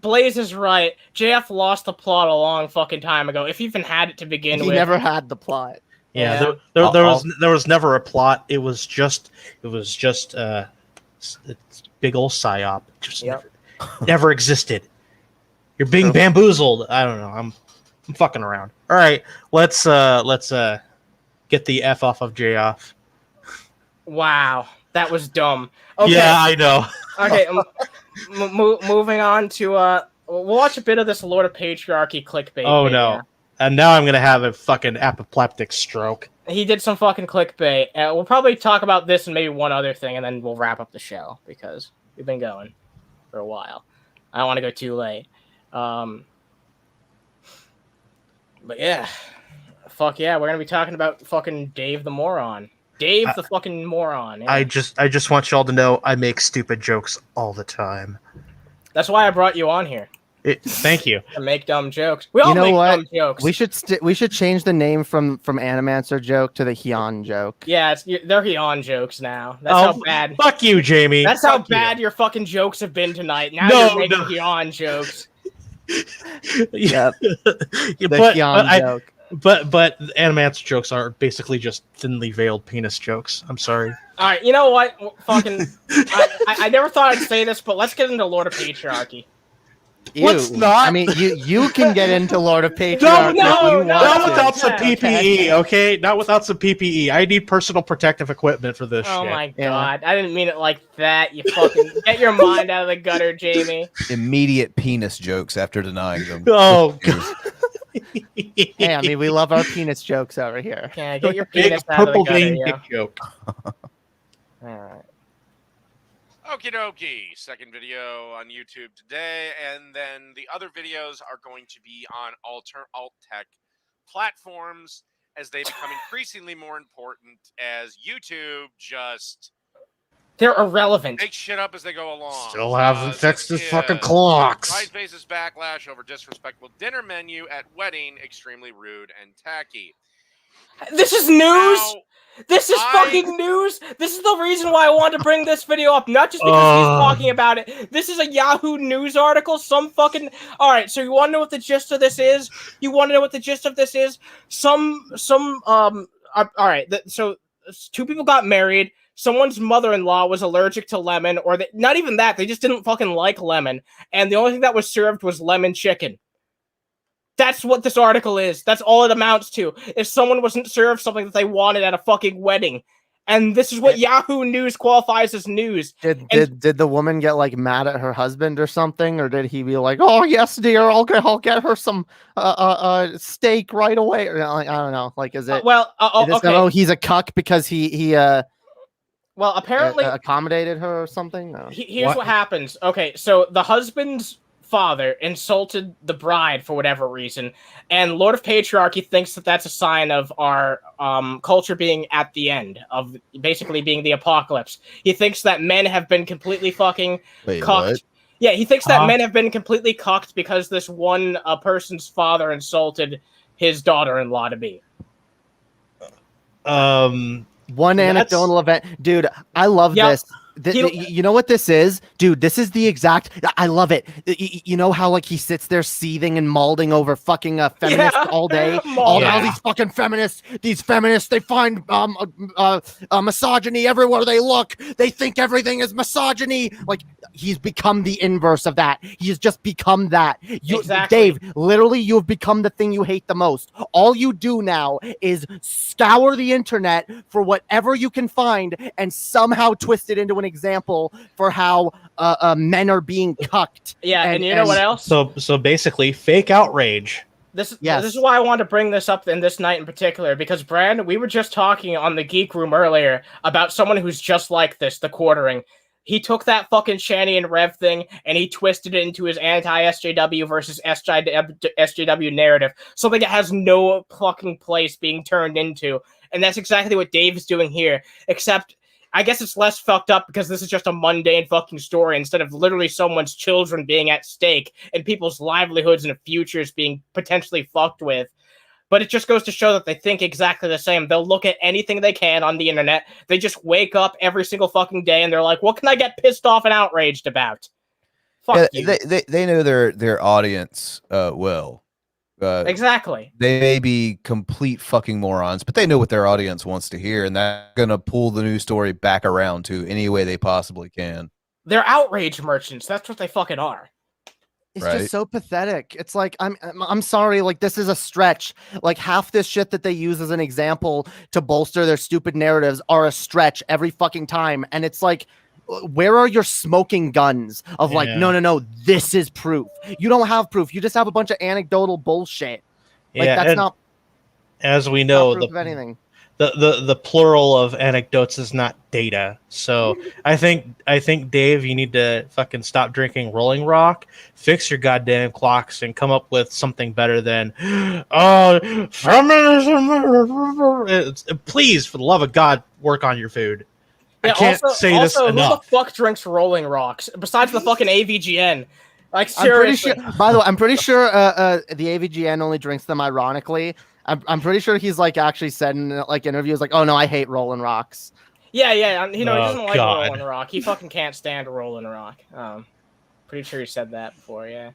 Blaze is right. JF lost the plot a long fucking time ago. If he even had it to begin with, he never had the plot. Yeah, there was never a plot. It was just a big old psyop. Just never existed. You're being bamboozled. I don't know. I'm fucking around. All right, let's get the F off of J off. Wow, that was dumb. Okay. Yeah, I know. Okay, moving on to we'll watch a bit of this Lord of Patriarchy clickbait. Oh no. And now I'm gonna have a fucking apoplectic stroke. He did some fucking clickbait. We'll probably talk about this and maybe one other thing, and then we'll wrap up the show because we've been going for a while. I don't want to go too late. But yeah, fuck yeah, we're gonna be talking about fucking Dave the moron. Dave the fucking moron. Yeah. I just want y'all to know I make stupid jokes all the time. That's why I brought you on here. Thank you. To make dumb jokes. We all make dumb jokes. We should change the name from Animancer joke to the Hyon joke. Yeah, they're Hyon jokes now. That's how bad. Fuck you, Jamie. That's how bad your fucking jokes have been tonight. Now you're making Hyon jokes. Yep. The Hyon joke. But Animancer jokes are basically just thinly veiled penis jokes. I'm sorry. All right, you know what? Fucking, I never thought I'd say this, but let's get into Lord of Patriarchy. Let's not. I mean, you can get into Lord of Patriarchy. Not without some PPE, okay? Not without some PPE. I need personal protective equipment for this shit. Oh my god, I didn't mean it like that. You fucking get your mind out of the gutter, Jamie. Immediate penis jokes after denying them. Oh god. Hey, I mean, we love our penis jokes over here. Yeah, get your penis out of the gutter, yeah. Joke. Alright. Okie dokie. Second video on YouTube today, and then the other videos are going to be on alt-tech platforms as they become increasingly more important as YouTube just... They're irrelevant. Make shit up as they go along. Still haven't fixed his fucking clocks. Pride faces backlash over disrespectful dinner menu at wedding. Extremely rude and tacky. This is news. This is fucking news. This is the reason why I wanted to bring this video up, not just because he's talking about it. This is a Yahoo News article. All right. So you want to know what the gist of this is? All right. So two people got married. Someone's mother-in-law was allergic to lemon, or not even that. They just didn't fucking like lemon, and the only thing that was served was lemon chicken. That's what this article is. That's all it amounts to. If someone wasn't served something that they wanted at a fucking wedding. And this is what Yahoo News qualifies as news. Did the woman get like mad at her husband or something? Or did he be like, oh yes, dear, I'll get her some steak right away? Or, I don't know. Like, is it okay. Oh, he's a cuck because he well, apparently accommodated her or something? No. Here's what happens. Okay, so the husband's father insulted the bride for whatever reason, and Lord of Patriarchy thinks that that's a sign of our culture being at the end, of basically being the apocalypse. He thinks that men have been completely fucking cucked. What? Yeah, he thinks that men have been completely cucked because this one person's father insulted his daughter-in-law to be. One anecdotal event, dude. I love this. You know what this is, dude? This is the exact. I love it. You know how like he sits there seething and malding over fucking feminists all day. All these fucking feminists. These feminists, they find misogyny everywhere they look. They think everything is misogyny. Like he's become the inverse of that. He has just become that. Dave, literally, you have become the thing you hate the most. All you do now is scour the internet for whatever you can find and somehow twist it into an example for how men are being cucked. Yeah, and you know what else? So basically, fake outrage. This is why I wanted to bring this up in this night in particular, because Bran, we were just talking on the Geek Room earlier about someone who's just like this, the quartering. He took that fucking Shanny and Rev thing and he twisted it into his anti-SJW versus SJW narrative, something that has no fucking place being turned into. And that's exactly what Dave is doing here, except I guess it's less fucked up because this is just a mundane fucking story instead of literally someone's children being at stake and people's livelihoods and futures being potentially fucked with. But it just goes to show that they think exactly the same. They'll look at anything they can on the internet. They just wake up every single fucking day and they're like, what can I get pissed off and outraged about? Fuck you. They know their audience well. Exactly. They may be complete fucking morons, but they know what their audience wants to hear, and they're gonna pull the news story back around to any way they possibly can. They're outrage merchants. That's what they fucking are. It's just so pathetic. It's like I'm sorry, like this is a stretch. Like half this shit that they use as an example to bolster their stupid narratives are a stretch every fucking time, and it's like, where are your smoking guns of like, no, this is proof. You don't have proof. You just have a bunch of anecdotal bullshit. Like that's not, as we know, proof of anything. The plural of anecdotes is not data. So I think Dave, you need to fucking stop drinking Rolling Rock, fix your goddamn clocks, and come up with something better than feminism. Please, for the love of God, work on your food. Yeah, I can't say this enough. Who the fuck drinks Rolling Rocks besides the fucking AVGN? Like seriously. By the way, I'm pretty sure the AVGN only drinks them ironically. I'm pretty sure he's like actually said in like interviews like, oh no, I hate Rolling Rocks. Yeah, he doesn't like Rolling Rock. He fucking can't stand Rolling Rock. Pretty sure he said that before. Yeah.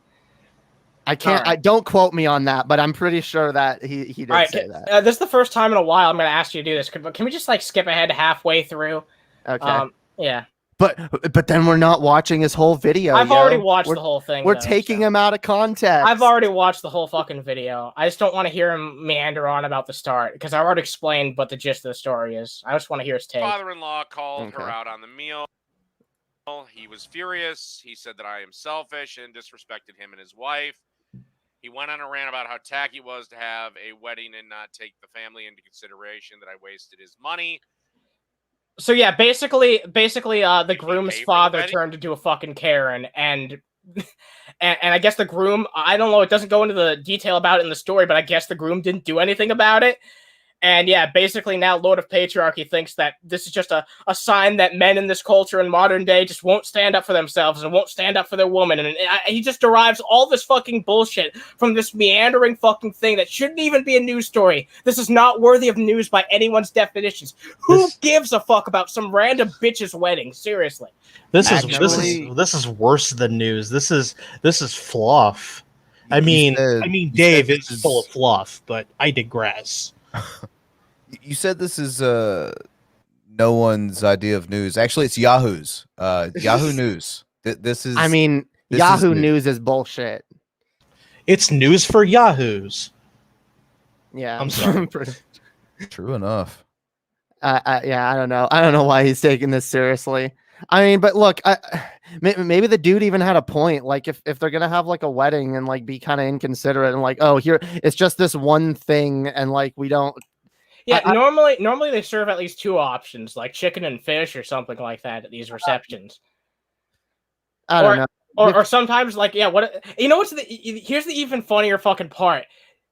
I can't. I don't quote me on that, but I'm pretty sure that he did say that. This is the first time in a while I'm going to ask you to do this. Can we just like skip ahead halfway through? Okay. Yeah. But then we're not watching his whole video. I've already watched the whole thing. We're taking him out of context. I've already watched the whole fucking video. I just don't want to hear him meander on about the start because I already explained what the gist of the story is. I just want to hear his take. Father-in-law called her out on the meal. He was furious. He said that I am selfish and disrespected him and his wife. He went on a rant about how tacky it was to have a wedding and not take the family into consideration, that I wasted his money. So yeah, basically, the groom's father turned into a fucking Karen, and I guess the groom, I don't know, it doesn't go into the detail about it in the story, but I guess the groom didn't do anything about it. And yeah, basically now Lord of Patriarchy thinks that this is just a sign that men in this culture in modern day just won't stand up for themselves and won't stand up for their woman. And he just derives all this fucking bullshit from this meandering fucking thing that shouldn't even be a news story. This is not worthy of news by anyone's definitions. Who gives a fuck about some random bitch's wedding? Seriously. This is worse than news. This is fluff. I mean, Dave is full of fluff, but I digress. You said this is no one's idea of news. Actually, it's Yahoo's. Yahoo News. This is. I mean, Yahoo News is bullshit. It's news for Yahoos. Yeah, I'm sorry. True enough. Yeah, I don't know. I don't know why he's taking this seriously. I mean, but look, maybe the dude even had a point. Like, if they're gonna have like a wedding and like be kind of inconsiderate and like, oh, here it's just this one thing, and like we don't. Yeah, normally they serve at least 2 options, like chicken and fish or something like that at these receptions. I don't know. Or sometimes like, yeah, what you know? Here's the even funnier fucking part.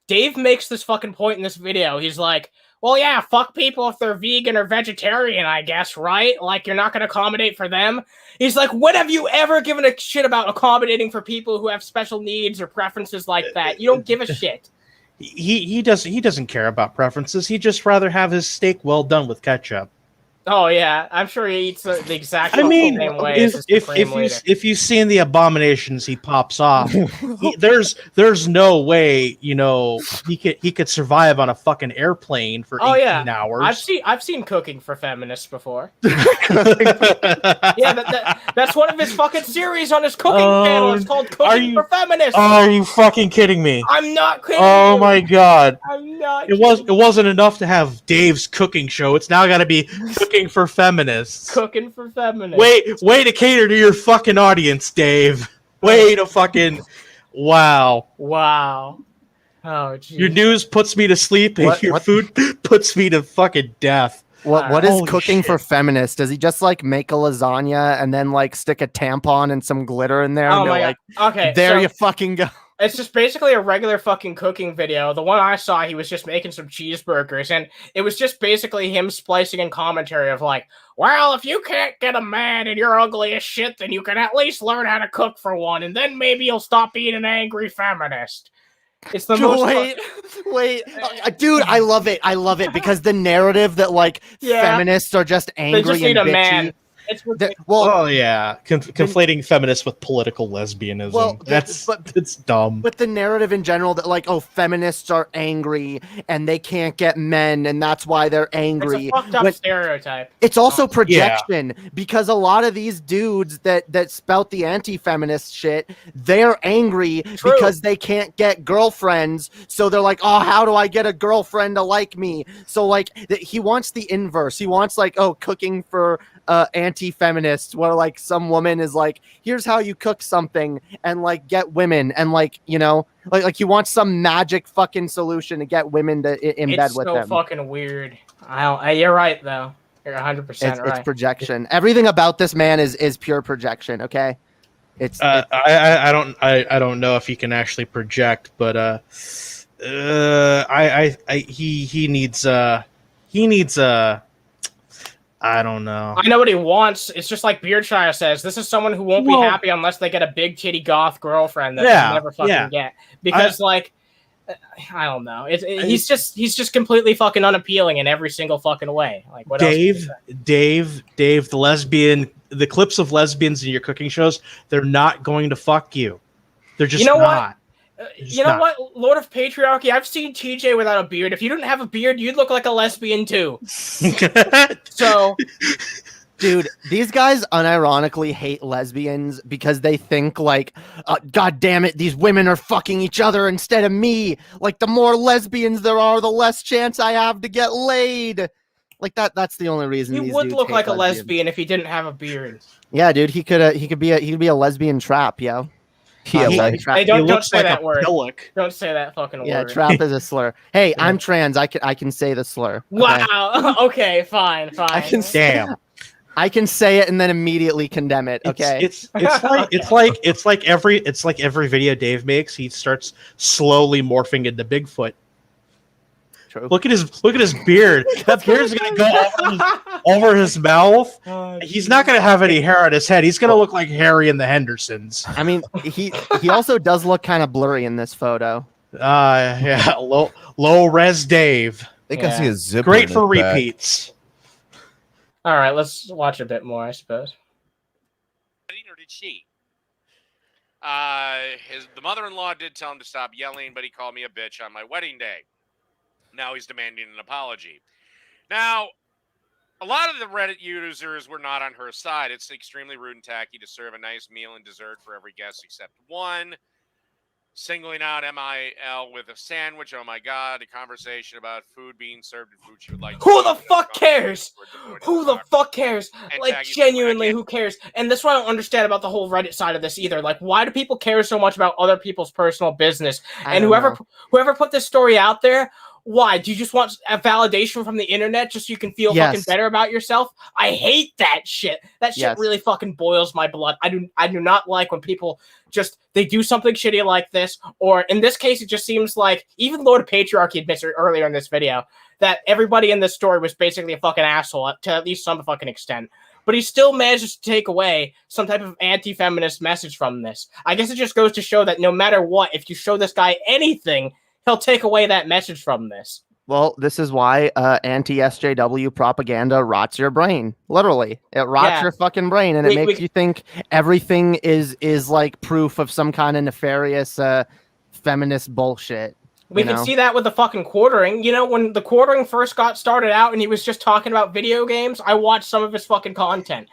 Dave makes this fucking point in this video. He's like, well, yeah, fuck people if they're vegan or vegetarian, I guess, right? Like, you're not going to accommodate for them. He's like, when have you ever given a shit about accommodating for people who have special needs or preferences like that? You don't give a shit. He doesn't care about preferences. He'd just rather have his steak well done with ketchup. Oh yeah, I'm sure he eats the exact same way. If you've seen the abominations he pops off, there's no way he could survive on a fucking airplane for 18 hours. I've seen Cooking for Feminists before. That's one of his fucking series on his cooking channel. It's called Cooking for Feminists. Are you fucking kidding me? I'm not kidding. Oh my god! I'm not. It wasn't enough to have Dave's cooking show. It's now got to be Cooking for Feminists. Cooking for Feminists. Way to cater to your fucking audience, Dave. Way to fucking wow. Oh, geez. Your news puts me to sleep, and your food puts me to fucking death. What is Cooking for Feminists? Does he just like make a lasagna and then like stick a tampon and some glitter in there? Oh and my god! Okay, there you fucking go. It's just basically a regular fucking cooking video. The one I saw, he was just making some cheeseburgers, and it was just basically him splicing in commentary of like, well, if you can't get a man and you're ugly as shit, then you can at least learn how to cook for one, and then maybe you'll stop being an angry feminist. It's the most wait, dude, I love it because the narrative that like feminists are just angry they just need and a bitchy. man. Conflating feminists with political lesbianism. Well, it's dumb. But the narrative in general that like, oh, feminists are angry and they can't get men and that's why they're angry. It's a fucked up stereotype. It's also projection because a lot of these dudes that spout the anti-feminist shit, they're angry because they can't get girlfriends. So they're like, oh, how do I get a girlfriend to like me? So like he wants the inverse. He wants like, oh, cooking for anti-feminists where like some woman is like, here's how you cook something and like get women and like, like he wants some magic fucking solution to get women to in bed with him. It's so fucking weird. You're right though. You're 100% right. It's projection. Everything about this man is pure projection. Okay. I don't know if he can actually project, but he needs I don't know. I know what he wants. It's just like Beardshire says. This is someone who won't be happy unless they get a big titty goth girlfriend that they'll never fucking get. Because I don't know. He's just completely fucking unappealing in every single fucking way. Like what Dave, the clips of lesbians in your cooking shows, they're not going to fuck you. They're just not. What? Lord of Patriarchy, I've seen TJ without a beard. If you didn't have a beard, you'd look like a lesbian too. So, dude, these guys unironically hate lesbians because they think like, God damn it, these women are fucking each other instead of me. Like the more lesbians there are, the less chance I have to get laid. Like that's the only reason. He would look like a lesbian if he didn't have a beard. Yeah, dude, he could be a lesbian trap, yo. Hey, don't say that word. Don't say that fucking word. Yeah, trap is a slur. Hey, I'm trans. I can say the slur. Okay? Wow. Okay, fine. I can say it and then immediately condemn it. Okay. It's like every video Dave makes, he starts slowly morphing into Bigfoot. True. Look at his beard. That beard's gonna go over his mouth. He's not gonna have any hair on his head. He's gonna look like Harry and the Hendersons. I mean, he also does look kind of blurry in this photo. Yeah, low res Dave. I think I see a zipper. Great in for his back. repeats. All right, let's watch a bit more, I suppose. Or did she? The mother-in-law did tell him to stop yelling, but he called me a bitch on my wedding day. Now he's demanding an apology. Now, a lot of the Reddit users were not on her side. It's extremely rude and tacky to serve a nice meal and dessert for every guest except one. Singling out MIL with a sandwich. Oh my God. A conversation about food being served and food she would like to Who eat. the fuck cares? Who the fuck cares? And Like, Taggy's genuinely, like, who cares? And that's what I don't understand about the whole Reddit side of this either. Like, why do people care so much about other people's personal business? And whoever put this story out there, why? Do you just want a validation from the internet just so you can feel fucking better about yourself? I hate that shit. That shit really fucking boils my blood. I do not like when people just, they do something shitty like this, or in this case, it just seems like, even Lord of Patriarchy admits earlier in this video, that everybody in this story was basically a fucking asshole to at least some fucking extent. But he still manages to take away some type of anti-feminist message from this. I guess it just goes to show that no matter what, if you show this guy anything, he'll take away that message from this. Well, this is why anti-SJW propaganda rots your brain. Literally, it rots your fucking brain, and it makes you think everything is like proof of some kind of nefarious feminist bullshit. We can see that with the fucking quartering. You know, when the quartering first got started out and he was just talking about video games, I watched some of his fucking content.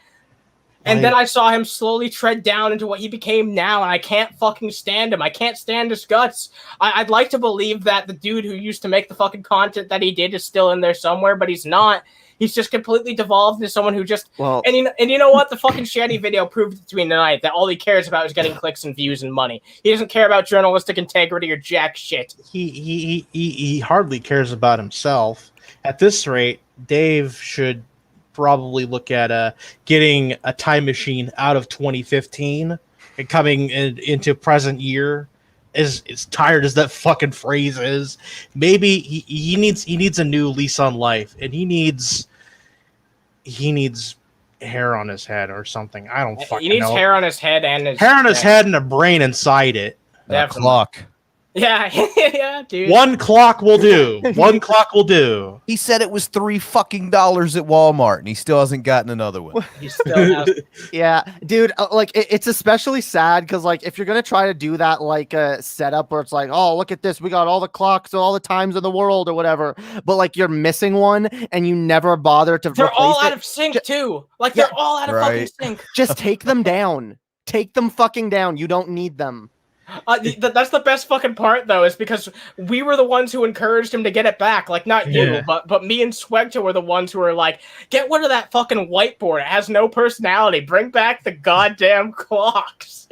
And then I saw him slowly tread down into what he became now, and I can't fucking stand him. I can't stand his guts. I'd like to believe that the dude who used to make the fucking content that he did is still in there somewhere, but he's not. He's just completely devolved into someone who just... and you know what? The fucking Shanny video proved it to me tonight, that all he cares about is getting clicks and views and money. He doesn't care about journalistic integrity or jack shit. He hardly cares about himself. At this rate, Dave should probably look at getting a time machine out of 2015 and coming into present year. As tired as that fucking phrase is, maybe he needs a new lease on life, and he needs hair on his head or something. I don't fucking know. He needs hair on his head and his head and a brain inside it. A clock. Yeah, yeah, dude. One clock will do. One clock will do. He said it was $3 fucking at Walmart, and he still hasn't gotten another one. He still has. Yeah, dude. Like, it's especially sad because, like, if you're gonna try to do that, like, setup where it's like, oh, look at this, we got all the clocks and all the times in the world or whatever, but like you're missing one and you never bother to. They're all out of sync too. Like, they're all out of fucking sync. Just take them down. Take them fucking down. You don't need them. That's the best fucking part, though, is because we were the ones who encouraged him to get it back. Like, not you, but me and Swegta were the ones who were like, get rid of that fucking whiteboard. It has no personality. Bring back the goddamn clocks.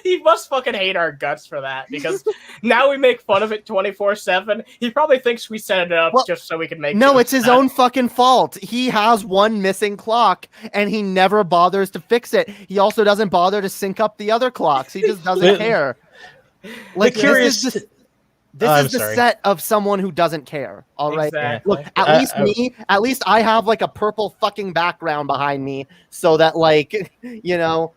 He must fucking hate our guts for that, because now we make fun of it 24/7. He probably thinks we set it up just so we can make No, it's his own fucking fault. He has one missing clock, and he never bothers to fix it. He also doesn't bother to sync up the other clocks. He just doesn't care. Like, this is the set of someone who doesn't care. All right. Exactly. Look, at least I have like a purple fucking background behind me, so that, like, you know,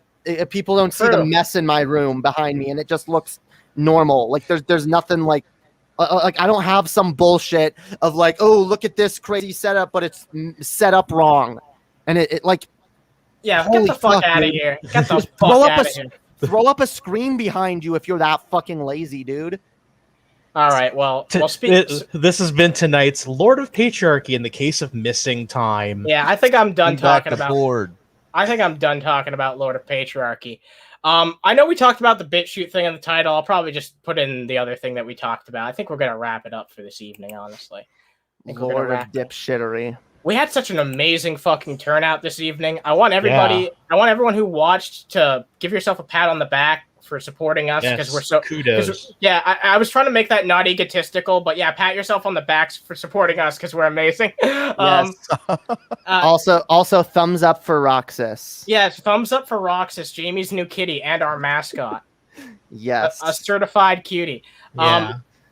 people don't see the mess in my room behind me, and it just looks normal. Like, there's nothing like I don't have some bullshit of like, oh, look at this crazy setup, but it's set up wrong, and it like, yeah, get the fuck out of here. Get the fuck out of here. Throw up a screen behind you if you're that fucking lazy, dude. All right, well, this has been tonight's Lord of Patriarchy in the case of missing time. Yeah, I think I'm done talking about. I think I'm done talking about Lord of Patriarchy. I know we talked about the BitChute thing in the title. I'll probably just put in the other thing that we talked about. I think we're gonna wrap it up for this evening, honestly. Lord of dipshittery. We had such an amazing fucking turnout this evening. I want everyone who watched to give yourself a pat on the back for supporting us, because we're so kudos. Yeah, I was trying to make that not egotistical, but yeah, pat yourself on the back for supporting us because we're amazing. Yes. Also, thumbs up for Roxas. Yes, thumbs up for Roxas, Jamie's new kitty and our mascot. Yes, a certified cutie.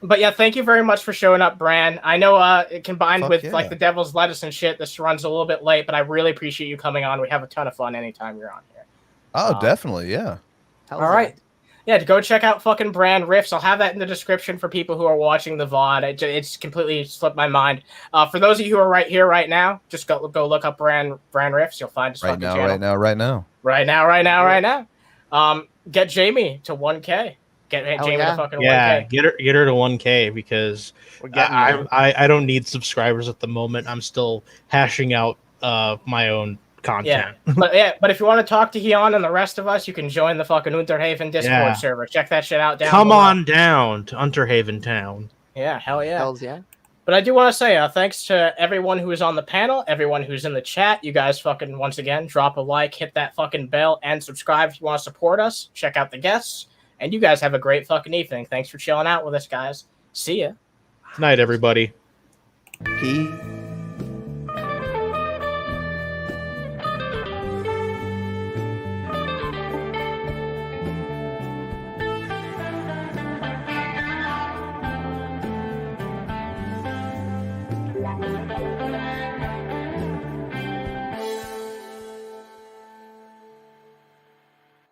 But yeah, thank you very much for showing up, Bran. I know combined Fuck with yeah. like the Devil's Lettuce and shit, this runs a little bit late, but I really appreciate you coming on. We have a ton of fun anytime you're on here. Oh, definitely, yeah. Hell's All right. Yeah, go check out fucking Bran Riffs. I'll have that in the description for people who are watching the VOD. It's completely slipped my mind. For those of you who are right here, right now, just go look up Bran Riffs. You'll find his fucking channel. Right now. Get Jamie to 1K. Get Jamie to fucking 1K. Get her to 1K because We're getting there. I don't need subscribers at the moment. I'm still hashing out my own content. But if you want to talk to Heon and the rest of us, you can join the fucking Unterhaven Discord server. Check that shit out down Come below. on down to Unterhaven Town. Yeah, hell yeah. Hells yeah. But I do want to say thanks to everyone who is on the panel, everyone who's in the chat. You guys fucking, once again, drop a like, hit that fucking bell, and subscribe if you want to support us. Check out the guests. And you guys have a great fucking evening. Thanks for chilling out with us, guys. See ya. Night, everybody. Peace.